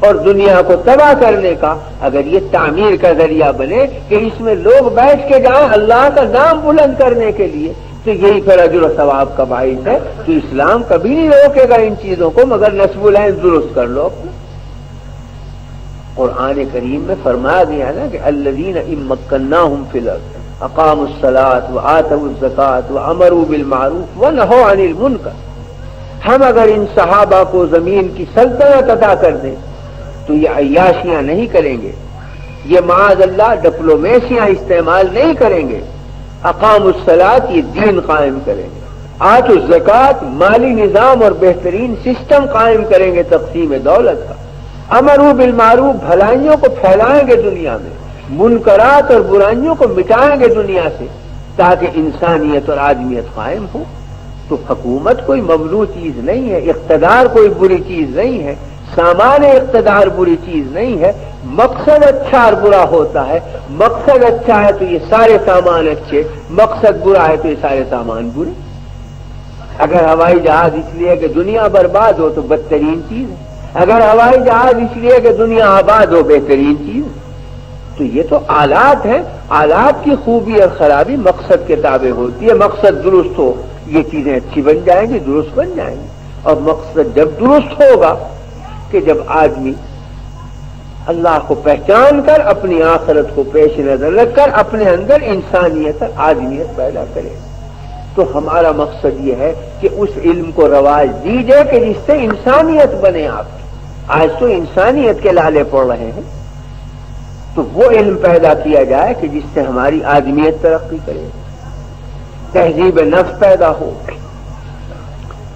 اور دنیا کو تباہ کرنے کا، اگر یہ تعمیر کا ذریعہ بنے کہ اس میں لوگ بیٹھ کے جائیں اللہ کا نام بلند کرنے کے لیے، تو یہی پھر اجر و ثواب کا باعث ہے۔ تو اسلام کبھی نہیں روکے گا ان چیزوں کو، مگر نصب العین درست کر لو۔ قرآن کریم میں فرمایا گیا نا کہ الذین ان مکناہم فی الارض اقاموا الصلاۃ وآتوا الزکاۃ وامروا بالمعروف ونہوا عن المنکر۔ ہم اگر ان صحابہ کو زمین کی سلطنت عطا کر دیں تو یہ عیاشیاں نہیں کریں گے، یہ معاذ اللہ ڈپلومیسیاں استعمال نہیں کریں گے۔ اقام الصلاۃ یہ دین قائم کریں گے، آتوا الزکاۃ مالی نظام اور بہترین سسٹم قائم کریں گے تقسیم دولت کا، امروا بالمعروف بھلائیوں کو پھیلائیں گے دنیا میں، منکرات اور برائیوں کو مٹائیں گے دنیا سے تاکہ انسانیت اور آدمیت قائم ہو۔ تو حکومت کوئی ممنوع چیز نہیں ہے، اقتدار کوئی بری چیز نہیں ہے، سامان اقتدار بری چیز نہیں ہے، مقصد اچھا اور برا ہوتا ہے۔ مقصد اچھا ہے تو یہ سارے سامان اچھے، مقصد برا ہے تو یہ سارے سامان برے۔ اگر ہوائی جہاز اس لیے کہ دنیا برباد ہو تو بدترین چیز ہے، اگر ہوائی جہاز اس لیے کہ دنیا آباد ہو بہترین چیز ہے۔ تو یہ تو آلات ہیں، آلات کی خوبی اور خرابی مقصد کے تابع ہوتی ہے۔ مقصد درست ہو یہ چیزیں اچھی بن جائیں گی، درست بن جائیں گی۔ اور مقصد جب درست ہوگا کہ جب آدمی اللہ کو پہچان کر اپنی آخرت کو پیش نظر رکھ کر اپنے اندر انسانیت اور آدمیت پیدا کرے، تو ہمارا مقصد یہ ہے کہ اس علم کو رواج دیجیے کہ جس سے انسانیت بنے آپ کی۔ آج تو انسانیت کے لالے پڑ رہے ہیں، تو وہ علم پیدا کیا جائے کہ جس سے ہماری آدمیت ترقی کرے، تہذیب نفس پیدا ہو۔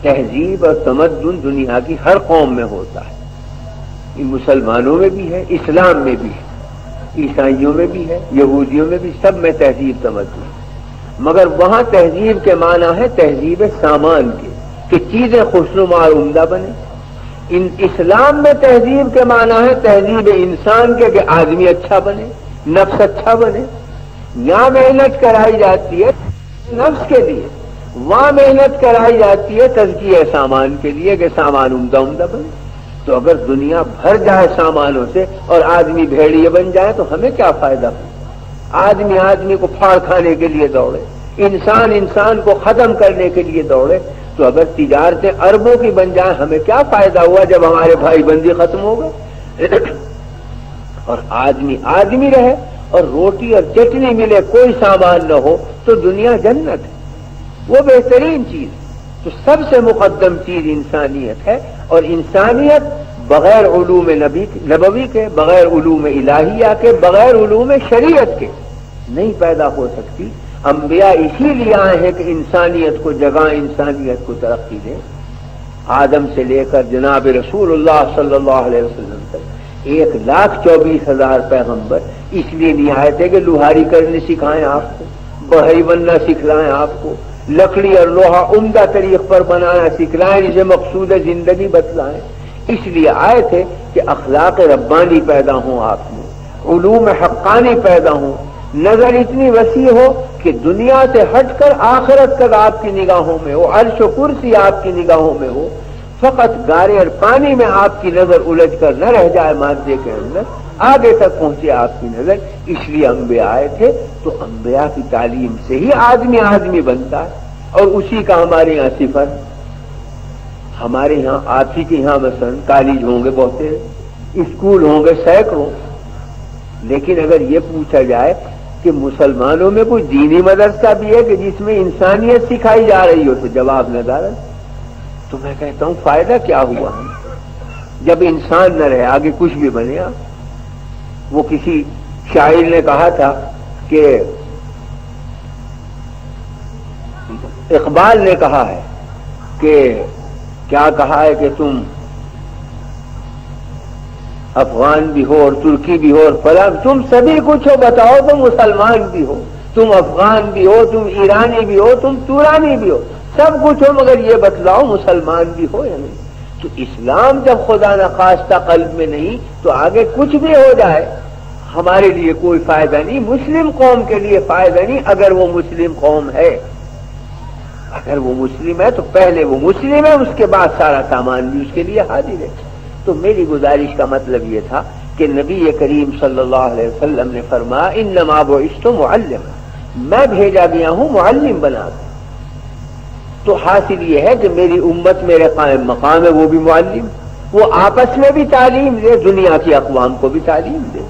تہذیب اور تمدن دنیا کی ہر قوم میں ہوتا ہے، مسلمانوں میں بھی ہے، اسلام میں بھی ہے، عیسائیوں میں بھی ہے، یہودیوں میں بھی، سب میں تہذیب تمدن، مگر وہاں تہذیب کے معنی ہے تہذیب سامان کے کہ چیزیں خوشنما اور عمدہ بنے۔ اسلام میں تہذیب کے معنی ہے تہذیب انسان کے کہ آدمی اچھا بنے، نفس اچھا بنے۔ یہاں محنت کرائی جاتی ہے نفس کے لیے، وہاں محنت کرائی جاتی ہے تزکیہ سامان کے لیے کہ سامان عمدہ عمدہ بنے۔ تو اگر دنیا بھر جائے سامانوں سے اور آدمی بھیڑیے بن جائے تو ہمیں کیا فائدہ ہو؟ آدمی آدمی کو پھاڑ کھانے کے لیے دوڑے، انسان انسان کو ختم کرنے کے لیے دوڑے، تو اگر تجارتیں اربوں کی بن جائیں ہمیں کیا فائدہ ہوا جب ہمارے بھائی بندی ختم ہو گئے؟ اور آدمی آدمی رہے اور روٹی اور چٹنی ملے کوئی سامان نہ ہو تو دنیا جنت ہے، وہ بہترین چیز۔ تو سب سے مقدم چیز انسانیت ہے، اور انسانیت بغیر علوم نبوی کے، بغیر علوم الہیہ کے، بغیر علوم شریعت کے نہیں پیدا ہو سکتی۔ انبیاء اسی لیے آئے ہیں کہ انسانیت کو جگائیں، انسانیت کو ترقی دیں۔ آدم سے لے کر جناب رسول اللہ صلی اللہ علیہ وسلم تک 1,24,000 پیغمبر اس لیے نہیں آئے تھے کہ لوہاری کرنے سکھائیں آپ کو، بڑھئی بننا سکھلائیں آپ کو، لکڑی اور لوہا عمدہ طریق پر بنانا سکھلائیں، جسے مقصود زندگی بتلائیں۔ اس لیے آئے تھے کہ اخلاق ربانی پیدا ہوں آپ میں، علوم حقانی پیدا ہوں، نظر اتنی وسیع ہو کہ دنیا سے ہٹ کر آخرت تک آپ کی نگاہوں میں ہو، عرش و کرسی آپ کی نگاہوں میں ہو، فقط گارے اور پانی میں آپ کی نظر الجھ کر نہ رہ جائے مادے کے اندر، آگے تک پہنچے آپ کی نظر۔ اس لیے انبیاء آئے تھے، تو انبیاء کی تعلیم سے ہی آدمی بنتا ہے، اور اسی کا ہمارے یہاں صفر۔ ہمارے یہاں آپ ہی کے یہاں مثلا کالج ہوں گے بہت سے، اسکول ہوں گے سینکڑوں، لیکن اگر یہ پوچھا جائے کہ مسلمانوں میں کوئی دینی مدرسہ بھی ہے کہ جس میں انسانیت سکھائی جا رہی ہو، تو جواب نہ دارد۔ تو میں کہتا ہوں فائدہ کیا ہوا جب انسان نہ رہے، آگے کچھ بھی بنے آپ۔ وہ کسی شاعر نے کہا تھا کہ اقبال نے کہا ہے کہ کیا کہا ہے کہ تم افغان بھی ہو اور ترکی بھی ہو اور فلاں، تم سبھی کچھ ہو، بتاؤ تم مسلمان بھی ہو، تم افغان بھی ہو، تم ایرانی بھی ہو، تم تورانی بھی ہو، سب کچھ ہو، مگر یہ بتلاؤ مسلمان بھی ہو یا نہیں۔ تو اسلام جب خدا نخواستہ قلب میں نہیں تو آگے کچھ بھی ہو جائے ہمارے لیے کوئی فائدہ نہیں، مسلم قوم کے لیے فائدہ نہیں، اگر وہ مسلم قوم ہے۔ اگر وہ مسلم ہے تو پہلے وہ مسلم ہے، اس کے بعد سارا سامان بھی اس کے لیے حاضر ہے۔ تو میری گزارش کا مطلب یہ تھا کہ نبی کریم صلی اللہ علیہ وسلم نے فرمایا انما بعثت معلم، میں بھیجا گیا ہوں معلم بنا کر۔ تو حاصل یہ ہے کہ میری امت میرے قائم مقام ہے، وہ بھی معلم، وہ آپس میں بھی تعلیم دے، دنیا کی اقوام کو بھی تعلیم دے۔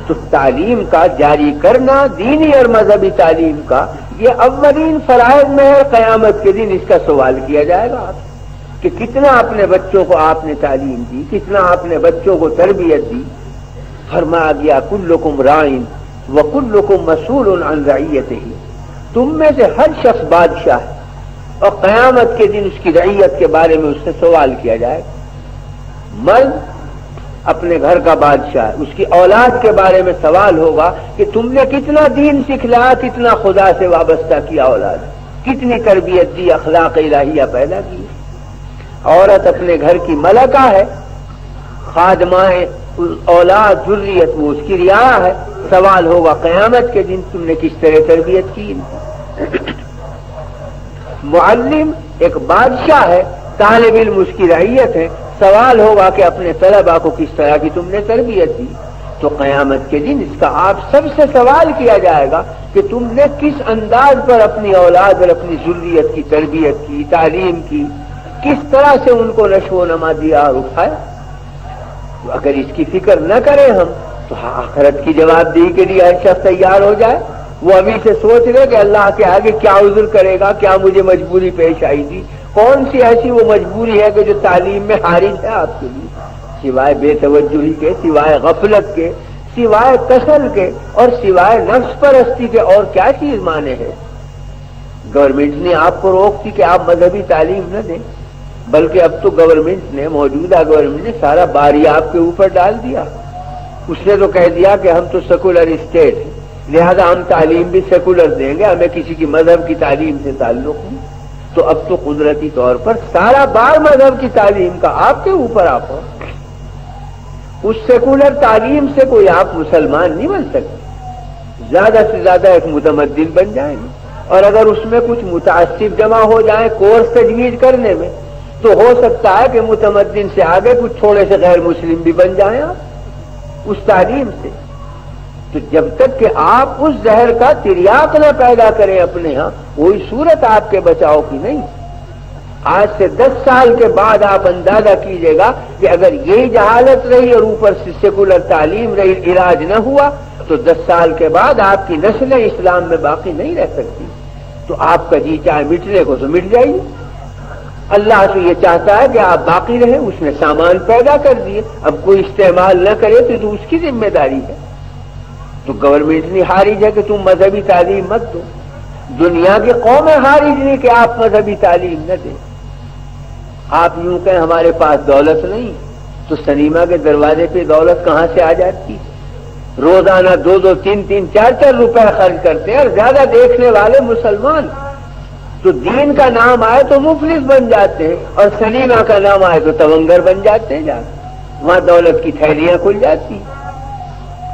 تو تعلیم کا جاری کرنا، دینی اور مذہبی تعلیم کا، یہ اولین فرائض میں ہے۔ قیامت کے دن اس کا سوال کیا جائے گا آپ کہ کتنا اپنے بچوں کو آپ نے تعلیم دی، کتنا آپ نے بچوں کو تربیت دی۔ فرمایا گیا کلکم راعٍ وکلکم مسئول عن رعیتہ، تم میں سے ہر شخص بادشاہ ہے، اور قیامت کے دن اس کی رعیت کے بارے میں اس سے سوال کیا جائے گا۔ مرد اپنے گھر کا بادشاہ ہے، اس کی اولاد کے بارے میں سوال ہوگا کہ تم نے کتنا دین سکھلایا، کتنا خدا سے وابستہ کیا اولاد، کتنی تربیت دی، اخلاق الہیہ پیدا کی۔ عورت اپنے گھر کی ملکہ ہے، خادمہ ہے، اولاد ذریت وہ اس کی رعایا ہے، سوال ہوگا قیامت کے دن تم نے کس طرح تربیت کی۔ معلم ایک بادشاہ ہے، طالب علم اس کی رعیت ہے، سوال ہوگا کہ اپنے طلباء کو کس طرح کی تم نے تربیت دی۔ تو قیامت کے دن اس کا آپ سب سے سوال کیا جائے گا کہ تم نے کس انداز پر اپنی اولاد اور اپنی ذریت کی تربیت کی، تعلیم کی، کس طرح سے ان کو نشو و نما دیا اور اٹھایا۔ تو اگر اس کی فکر نہ کریں ہم تو آخرت کی جواب دہی کے لیے ہر شخص تیار ہو جائے۔ وہ ابھی سے سوچ رہے کہ اللہ کے آگے کیا عذر کرے گا، کیا مجھے مجبوری پیش آئی تھی، کون سی ایسی وہ مجبوری ہے کہ جو تعلیم میں حارج ہے آپ کے لیے، سوائے بے توجہی کے، سوائے غفلت کے، سوائے کسل کے، اور سوائے نفس پرستی کے اور کیا چیز مانے ہے۔ گورنمنٹ نے آپ کو روک دی کہ آپ مذہبی تعلیم نہ دیں، بلکہ اب تو گورنمنٹ نے، موجودہ گورنمنٹ نے سارا باری آپ کے اوپر ڈال دیا۔ اس نے تو کہہ دیا کہ ہم تو سیکولر اسٹیٹ ہیں، لہذا ہم تعلیم بھی سیکولر دیں گے، ہمیں کسی کی مذہب کی تعلیم سے تعلق نہیں۔ تو اب تو قدرتی طور پر سارا بار مذہب کی تعلیم کا آپ کے اوپر آپ ہو۔ اس سیکولر تعلیم سے کوئی آپ مسلمان نہیں بن سکتے، زیادہ سے زیادہ ایک متمدن بن جائیں گے، اور اگر اس میں کچھ متعصب جمع ہو جائیں کورس تجویز کرنے میں تو ہو سکتا ہے کہ متمدن سے آگے کچھ تھوڑے سے غیر مسلم بھی بن جائیں آپ اس تعلیم سے۔ تو جب تک کہ آپ اس زہر کا تریاق نہ پیدا کریں اپنے ہاں، کوئی صورت آپ کے بچاؤ کی نہیں۔ آج سے 10 سال کے بعد آپ اندازہ کیجئے گا کہ اگر یہی جہالت رہی اور اوپر سے سیکولر تعلیم رہی، علاج نہ ہوا، تو 10 سال کے بعد آپ کی نسلیں اسلام میں باقی نہیں رہ سکتی۔ تو آپ کا جی چاہے مٹنے کو تو مٹ جائیے، اللہ تو یہ چاہتا ہے کہ آپ باقی رہیں، اس نے سامان پیدا کر دیے، اب کوئی استعمال نہ کرے تو اس کی ذمہ داری ہے۔ تو گورنمنٹ نہیں حارج ہے کہ تم مذہبی تعلیم مت دو، دنیا کی قومیں حارج نہیں کہ آپ مذہبی تعلیم نہ دیں۔ آپ یوں کہیں ہمارے پاس دولت نہیں، تو سنیما کے دروازے پہ دولت کہاں سے آ جاتی؟ روزانہ 2-2, 3-3, 4-4 روپے خرچ کرتے ہیں، اور زیادہ دیکھنے والے مسلمان، تو دین کا نام آئے تو مفلس بن جاتے ہیں، اور سلیمہ کا نام آئے تو تونگر بن جاتے ہیں، وہاں دولت کی تھیلیاں کھل جاتی.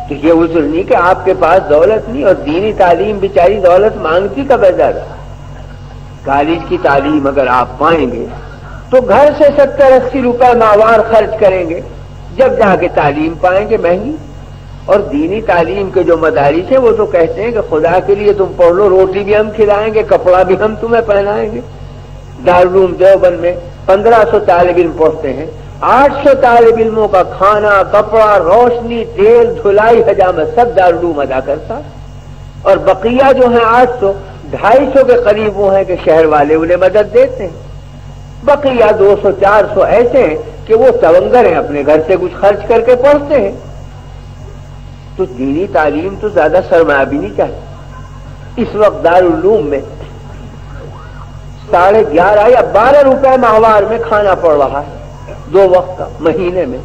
تو یہ عذر نہیں کہ آپ کے پاس دولت نہیں، اور دینی تعلیم بیچاری دولت مانگتی کب ہے زیادہ. کالج کی تعلیم اگر آپ پائیں گے تو گھر سے 70-80 روپے ماہوار خرچ کریں گے، جب جا کے تعلیم پائیں گے مہنگی. اور دینی تعلیم کے جو مدارس ہیں وہ تو کہتے ہیں کہ خدا کے لیے تم پڑھ لو، روٹی بھی ہم کھلائیں گے، کپڑا بھی ہم تمہیں پہنائیں گے. دارالعلوم دیوبند میں 1500 طالب علم پڑھتے ہیں، 800 طالب علموں کا کھانا، کپڑا، روشنی، تیل، دھلائی، حجامت سب دارالعلوم ادا کرتا. اور بقیہ جو ہیں 800، 250 کے قریب وہ ہیں کہ شہر والے انہیں مدد دیتے ہیں. بقیہ 200-400 ایسے ہیں کہ وہ تونگر ہیں، اپنے گھر سے کچھ خرچ کر کے پڑھتے ہیں. تو دینی تعلیم تو زیادہ سرمایہ بھی نہیں چاہیے. اس وقت دارالعلوم میں 11.5 یا 12 روپے ماہوار میں کھانا پڑ رہا ہے، 2 وقت کا مہینے میں.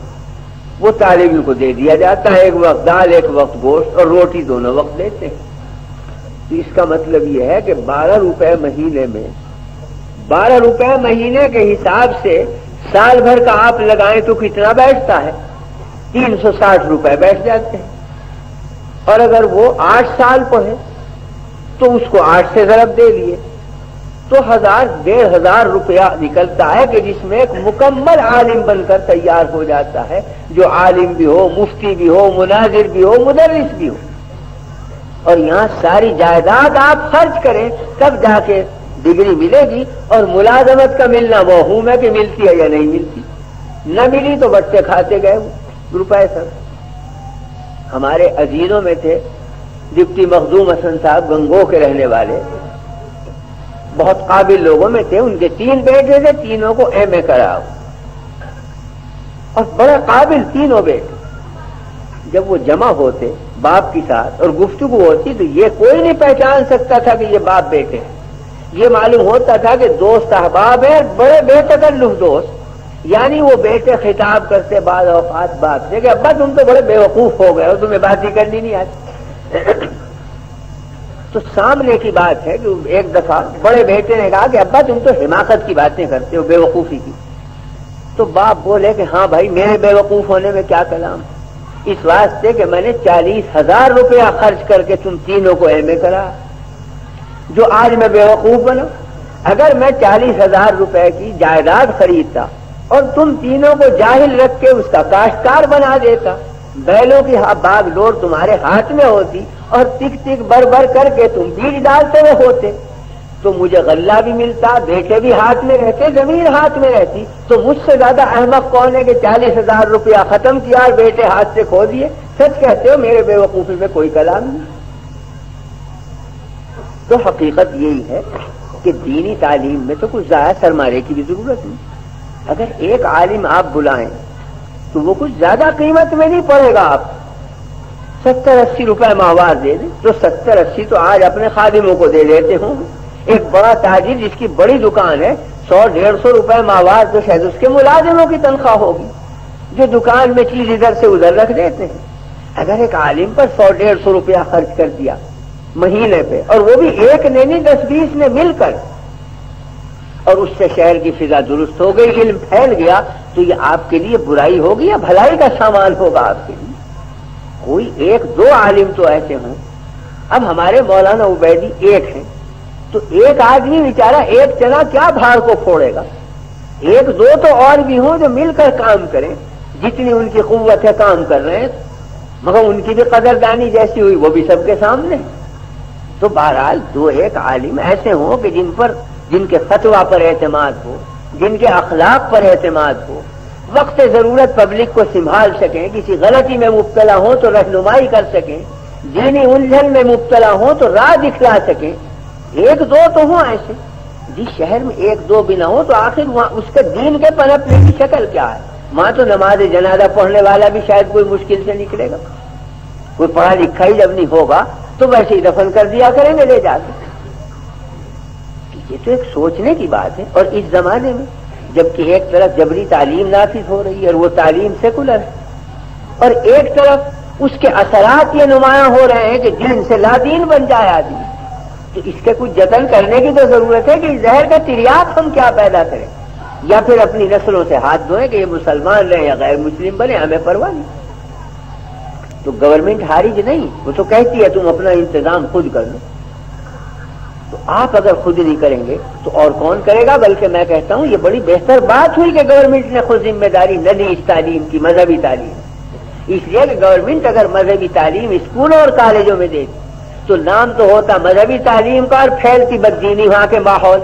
وہ طالب علم کو دے دیا جاتا ہے، ایک وقت دال، ایک وقت گوشت، اور روٹی دونوں وقت دیتے ہیں. تو اس کا مطلب یہ ہے کہ 12 روپے مہینے میں، 12 روپے مہینے کے حساب سے سال بھر کا آپ لگائیں تو کتنا بیٹھتا ہے؟ 360 روپے بیٹھ جاتے ہیں. اور اگر وہ 8 سال پڑھے تو اس کو 8 سے ضرب دے لیے تو 1000-1500 روپیہ نکلتا ہے، کہ جس میں ایک مکمل عالم بن کر تیار ہو جاتا ہے، جو عالم بھی ہو، مفتی بھی ہو، مناظر بھی ہو، مدرس بھی ہو. اور یہاں ساری جائیداد آپ خرچ کریں تب جا کے ڈگری ملے گی. اور ملازمت کا ملنا موہوم ہے کہ ملتی ہے یا نہیں ملتی. نہ ملی تو بچے کھاتے گئے روپئے سب. ہمارے عزیزوں میں تھے ڈپٹی مخدوم حسن صاحب، گنگو کے رہنے والے، بہت قابل لوگوں میں تھے. ان کے 3 بیٹے تھے، تینوں کو ایم اے کراؤ، اور بڑا قابل تینوں بیٹے. جب وہ جمع ہوتے باپ کے ساتھ اور گفتگو ہوتی تو یہ کوئی نہیں پہچان سکتا تھا کہ یہ باپ بیٹے ہیں. یہ معلوم ہوتا تھا کہ دوست احباب ہیں، بڑے بے تکلف دوست. یعنی وہ بیٹے خطاب کرتے بعض اوقات باپ سے کہ ابا تم تو بڑے بیوقوف ہو گئے ہو، تمہیں بات ہی کرنی نہیں آتی. تو سامنے کی بات ہے کہ ایک دفعہ بڑے بیٹے نے کہا کہ ابا تم تو حماقت کی باتیں کرتے ہو، بیوقوفی کی. تو باپ بولے کہ ہاں بھائی، میرے بیوقوف ہونے میں کیا کلام، اس واسطے کہ میں نے 40,000 روپیہ خرچ کر کے تم تینوں کو ایم اے کرا، جو آج میں بیوقوف بنا. اگر میں 40,000 روپے کی جائیداد خریدتا اور تم تینوں کو جاہل رکھ کے اس کا کاشتکار بنا دیتا، بیلوں کی باغ ڈور تمہارے ہاتھ میں ہوتی اور ٹک ٹک بر بر کر کے تم بیج ڈالتے ہوئے ہوتے، تو مجھے غلہ بھی ملتا، بیٹے بھی ہاتھ میں رہتے، زمین ہاتھ میں رہتی. تو مجھ سے زیادہ احمق کون ہے کہ 40,000 روپیہ ختم کیا اور بیٹے ہاتھ سے کھو دیے؟ سچ کہتے ہو، میرے بیوقوفی میں کوئی کلام نہیں. تو حقیقت یہی ہے کہ دینی تعلیم میں تو کچھ زیادہ سرمایے کی بھی ضرورت نہیں. اگر ایک عالم آپ بلائیں تو وہ کچھ زیادہ قیمت میں نہیں پڑے گا. آپ 70-80 روپے ماہوار دے دیں تو 70-80 تو آج اپنے خادموں کو دے دیتے ہوں. ایک بڑا تاجر جس کی بڑی دکان ہے، 100-150 روپے ماہوار تو شاید اس کے ملازموں کی تنخواہ ہوگی، جو دکان میں چیز ادھر سے ادھر رکھ دیتے ہیں. اگر ایک عالم پر 100-150 روپیہ خرچ کر دیا مہینے پہ، اور وہ بھی ایک نے نہیں 10-20 نے مل کر، اور اس سے شہر کی فضا درست ہو گئی، علم پھیل گیا، تو یہ آپ کے لیے برائی ہوگی یا بھلائی کا سامان ہوگا آپ کے لیے؟ کوئی 1-2 عالم تو ایسے ہوں. اب ہمارے مولانا عبیدی ایک ہیں، تو ایک آدمی بیچارہ ایک چنا کیا بھاڑ کو پھوڑے گا؟ 1-2 تو اور بھی ہوں جو مل کر کام کریں، جتنی ان کی قوت ہے کام کر رہے ہیں، مگر ان کی بھی قدردانی جیسی ہوئی وہ بھی سب کے سامنے. تو بہرحال 2-1 عالم ایسے ہوں کہ جن کے فتویٰ پر اعتماد ہو، جن کے اخلاق پر اعتماد ہو، وقت ضرورت پبلک کو سنبھال سکیں، کسی غلطی میں مبتلا ہوں تو رہنمائی کر سکیں، دینی الجھن میں مبتلا ہوں تو راہ دکھلا سکیں. 1-2 تو ہوں ایسے. جس شہر میں 1-2 بھی نہ ہو تو آخر وہاں اس کے دین کے پنپنے کی شکل کیا ہے؟ وہاں تو نماز جنازہ پڑھنے والا بھی شاید کوئی مشکل سے نکلے گا. کوئی پڑھا لکھا ہی جب نہیں ہوگا تو ویسے ہی دفن کر دیا کریں گے لے جا کے. یہ تو ایک سوچنے کی بات ہے. اور اس زمانے میں جبکہ ایک طرف جبری تعلیم نافذ ہو رہی ہے اور وہ تعلیم سیکولر ہے، اور ایک طرف اس کے اثرات یہ نمایاں ہو رہے ہیں کہ دین سے لا دین بن جائے آدمی. تو اس کے کچھ جتن کرنے کی تو ضرورت ہے کہ زہر کا تریاق ہم کیا پیدا کریں، یا پھر اپنی نسلوں سے ہاتھ دھوئیں کہ یہ مسلمان رہے یا غیر مسلم بنے، ہمیں پرواہ نہیں۔ تو گورنمنٹ حارج نہیں، وہ تو کہتی ہے تم اپنا انتظام خود کر لو۔ تو آپ اگر خود نہیں کریں گے تو اور کون کرے گا؟ بلکہ میں کہتا ہوں یہ بڑی بہتر بات ہوئی کہ گورنمنٹ نے خود ذمہ داری نہ لی اس تعلیم کی، مذہبی تعلیم، اس لیے کہ گورنمنٹ اگر مذہبی تعلیم اسکولوں اور کالجوں میں دے تو نام تو ہوتا مذہبی تعلیم کا اور پھیلتی بددینی وہاں کے ماحول،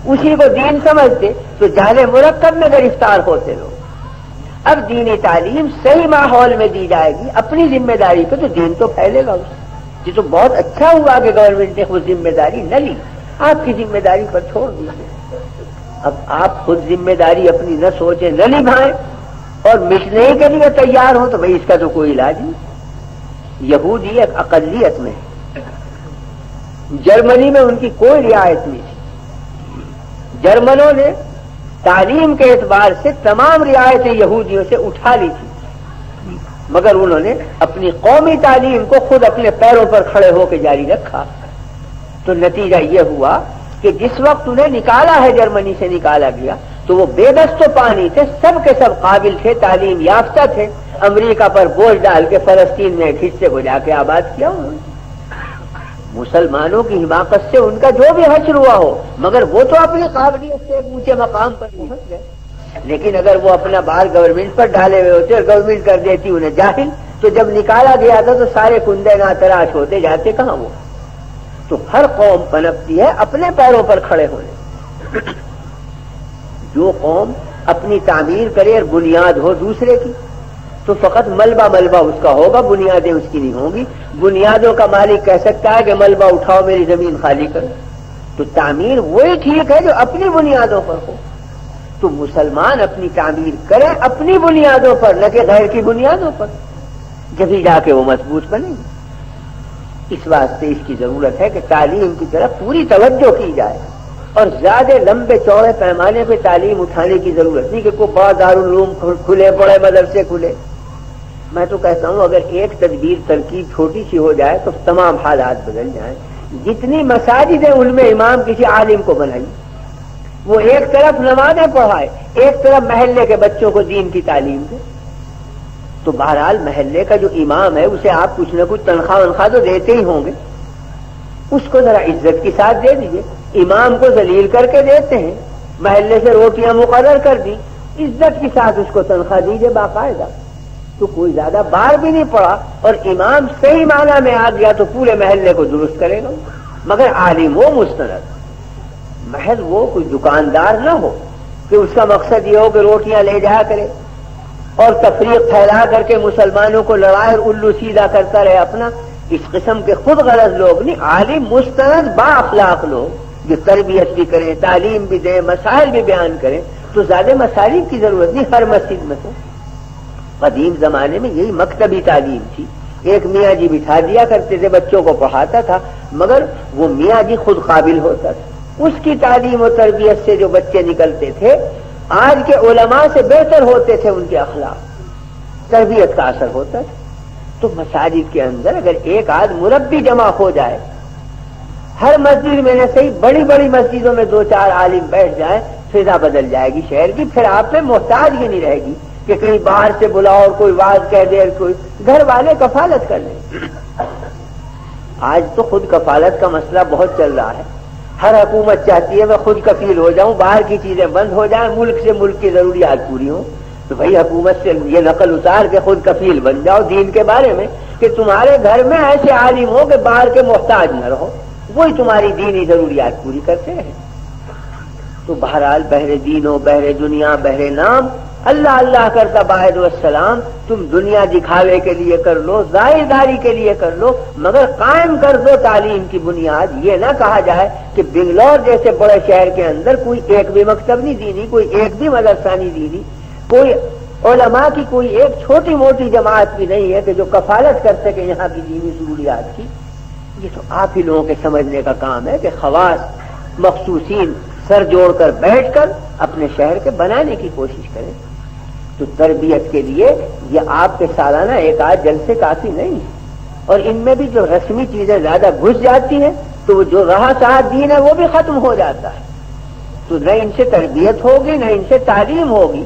اسی کو دین سمجھتے تو جہل مرکب میں گرفتار ہوتے لوگ۔ اب دینی تعلیم صحیح ماحول میں دی جائے گی اپنی ذمہ داری پہ تو دین تو پھیلے گا اس سے۔ یہ تو بہت اچھا ہوا کہ گورنمنٹ نے خود ذمہ داری نہ لی، آپ کی ذمہ داری پر چھوڑ دیجیے۔ اب آپ خود ذمہ داری اپنی نہ سوچیں، نہ نبھائیں اور مٹنے کے لیے تیار ہوں تو بھئی اس کا تو کوئی علاج نہیں۔ یہودی ایک اقلیت میں، جرمنی میں ان کی کوئی رعایت نہیں تھی، جرمنوں نے تعلیم کے اعتبار سے تمام رعایتیں یہودیوں سے اٹھا لی تھی، مگر انہوں نے اپنی قومی تعلیم کو خود اپنے پیروں پر کھڑے ہو کے جاری رکھا۔ تو نتیجہ یہ ہوا کہ جس وقت انہیں نکالا ہے، جرمنی سے نکالا گیا، تو وہ بے دست و پانی تھے، سب کے سب قابل تھے، تعلیم یافتہ تھے، امریکہ پر بوجھ ڈال کے فلسطین میں ایک حصے کو جا کے آباد کیا انہوں نے۔ مسلمانوں کی حماقت سے ان کا جو بھی حشر ہوا ہو، مگر وہ تو اپنی قابلیت سے ایک اونچے مقام پر پہنچ گئے۔ لیکن اگر وہ اپنا بار گورنمنٹ پر ڈالے ہوئے ہوتے اور گورنمنٹ کر دیتی انہیں جاہل، تو جب نکالا گیا تھا تو سارے کندے نا تراش ہوتے، جاتے کہاں وہ۔ تو ہر قوم پنپتی ہے اپنے پیروں پر کھڑے ہونے۔ جو قوم اپنی تعمیر کرے اور بنیاد ہو دوسرے کی تو فقط ملبہ ملبہ اس کا ہوگا، بنیادیں اس کی نہیں ہوں گی۔ بنیادوں کا مالک کہہ سکتا ہے کہ ملبہ اٹھاؤ میری زمین خالی کرو، تو تعمیر وہی ٹھیک ہے جو اپنی بنیادوں پر ہو۔ تو مسلمان اپنی تعمیر کرے اپنی بنیادوں پر، نہ کہ غیر کی بنیادوں پر، جبھی جا کے وہ مضبوط بنے گی۔ اس واسطے اس کی ضرورت ہے کہ تعلیم کی طرف پوری توجہ کی جائے، اور زیادہ لمبے چوڑے پیمانے پہ تعلیم اٹھانے کی ضرورت نہیں کہ کوئی بڑا دارالعلوم کھلے، بڑے مدرسے کھلے۔ میں تو کہتا ہوں اگر ایک تدبیر ترکیب چھوٹی سی ہو جائے تو تمام حالات بدل جائیں۔ جتنی مساجد ہیں ان میں امام کسی عالم کو بنائیے، وہ ایک طرف نمازیں پڑھائے، ایک طرف محلے کے بچوں کو دین کی تعلیم دے۔ تو بہرحال محلے کا جو امام ہے اسے آپ کچھ نہ کچھ تنخواہ تو دیتے ہی ہوں گے، اس کو ذرا عزت کے ساتھ دے دیجئے۔ امام کو ذلیل کر کے دیتے ہیں، محلے سے روٹیاں مقرر کر دی، عزت کے ساتھ اس کو تنخواہ دیجئے باقاعدہ، تو کوئی زیادہ بار بھی نہیں پڑا، اور امام صحیح معنی میں آ گیا تو پورے محلے کو درست کرے گا۔ مگر عالم وہ مستند، محض وہ کوئی دکاندار نہ ہو کہ اس کا مقصد یہ ہو کہ روٹیاں لے جایا کرے اور تفریق پھیلا کر کے مسلمانوں کو لڑائے اور الو سیدھا کرتا رہے اپنا۔ اس قسم کے خود غرض لوگ نہیں، عالم مستند با اخلاق لوگ جو تربیت بھی کریں، تعلیم بھی دیں، مسائل بھی بیان کریں۔ تو زیادہ مسائل کی ضرورت نہیں ہر مسجد میں تو۔ قدیم زمانے میں یہی مکتبی تعلیم تھی، ایک میاں جی بٹھا دیا کرتے تھے، بچوں کو پڑھاتا تھا، مگر وہ میاں جی خود قابل ہوتا تھا، اس کی تعلیم و تربیت سے جو بچے نکلتے تھے آج کے علماء سے بہتر ہوتے تھے، ان کے اخلاق تربیت کا اثر ہوتا تھا۔ تو مساجد کے اندر اگر ایک آدھ مربی جمع ہو جائے، ہر مسجد میں نہ صحیح بڑی بڑی مسجدوں میں 2-4 عالم بیٹھ جائیں، فضا بدل جائے گی شہر کی، پھر آپ میں محتاج ہی نہیں رہے گی کہ کہیں باہر سے بلاؤ اور کوئی واز کہہ دے، کوئی گھر والے کفالت کر لیں۔ آج تو خود کفالت کا مسئلہ بہت چل رہا ہے، ہر حکومت چاہتی ہے میں خود کفیل ہو جاؤں، باہر کی چیزیں بند ہو جائیں، ملک سے ملک کی ضروریات پوری ہوں۔ تو بھائی حکومت سے یہ نقل اتار کے خود کفیل بن جاؤ دین کے بارے میں، کہ تمہارے گھر میں ایسے عالم ہو کہ باہر کے محتاج نہ رہو، وہی تمہاری دینی ضروریات پوری کرتے ہیں۔ تو بہرحال بہر دین و بہر دنیا بہر نام، اللہ اللہ کرتا باہد والسلام، تم دنیا دکھاوے کے لیے کر لو، ظاہر داری کے لیے کر لو، مگر قائم کر دو تعلیم کی بنیاد۔ یہ نہ کہا جائے کہ بنگلور جیسے بڑے شہر کے اندر کوئی ایک بھی مکتب نہیں دینی، کوئی ایک بھی مدرسہ نہیں دینی، کوئی علماء کی کوئی ایک چھوٹی موٹی جماعت بھی نہیں ہے کہ جو کفالت کر سکے یہاں کی دینی ضروریات کی۔ یہ تو آپ ہی لوگوں کے سمجھنے کا کام ہے کہ خواص مخصوصین سر جوڑ کر بیٹھ کر اپنے شہر کے بنانے کی کوشش کریں۔ تو تربیت کے لیے یہ آپ کے سالانہ ایک آدھ جلسے کافی نہیں ہے، اور ان میں بھی جو رسمی چیزیں زیادہ گھس جاتی ہیں تو جو رہا ساتھ دین ہے وہ بھی ختم ہو جاتا ہے. تو نہ ان سے تربیت ہوگی نہ ان سے تعلیم ہوگی.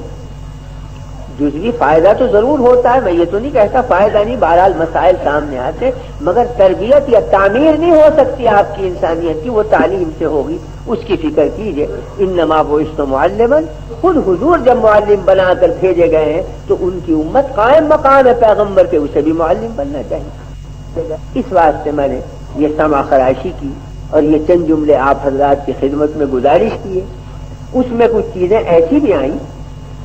جزوی فائدہ تو ضرور ہوتا ہے، میں یہ تو نہیں کہتا فائدہ نہیں، بہرحال مسائل سامنے آتے، مگر تربیت یا تعمیر نہیں ہو سکتی آپ کی انسانیت کی، وہ تعلیم سے ہوگی. اس کی فکر کیجئے. انما بعثت معلما، خود حضور جب معلم بنا کر بھیجے گئے ہیں تو ان کی امت قائم مقام ہے پیغمبر کے، اسے بھی معلم بننا چاہیے. اس واسطے میں نے یہ سمع خراشی کی اور یہ چند جملے آپ حضرات کی خدمت میں گزارش کیے. اس میں کچھ چیزیں ایسی بھی آئیں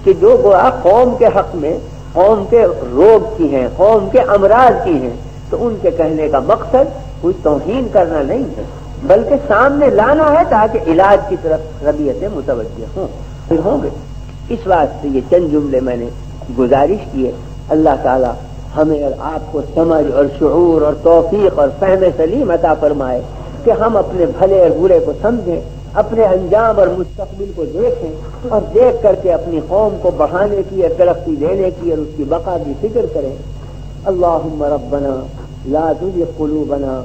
کہ جو گویا قوم کے حق میں، قوم کے روگ کی ہیں، قوم کے امراض کی ہیں، تو ان کے کہنے کا مقصد کوئی توہین کرنا نہیں ہے، بلکہ سامنے لانا ہے تاکہ علاج کی طرف ربیعتیں متوجہ ہوں گے. اس واسطے یہ چند جملے میں نے گزارش کیے. اللہ تعالی ہمیں اور آپ کو سمجھ اور شعور اور توفیق اور فہم سلیم عطا فرمائے کہ ہم اپنے بھلے اور برے کو سمجھیں، اپنے انجام اور مستقبل کو دیکھیں اور دیکھ کر کے اپنی قوم کو بڑھانے کی اور ترقی دینے کی اور اس کی بقا کی فکر کریں. اللہم ربنا لا تزغ قلوبنا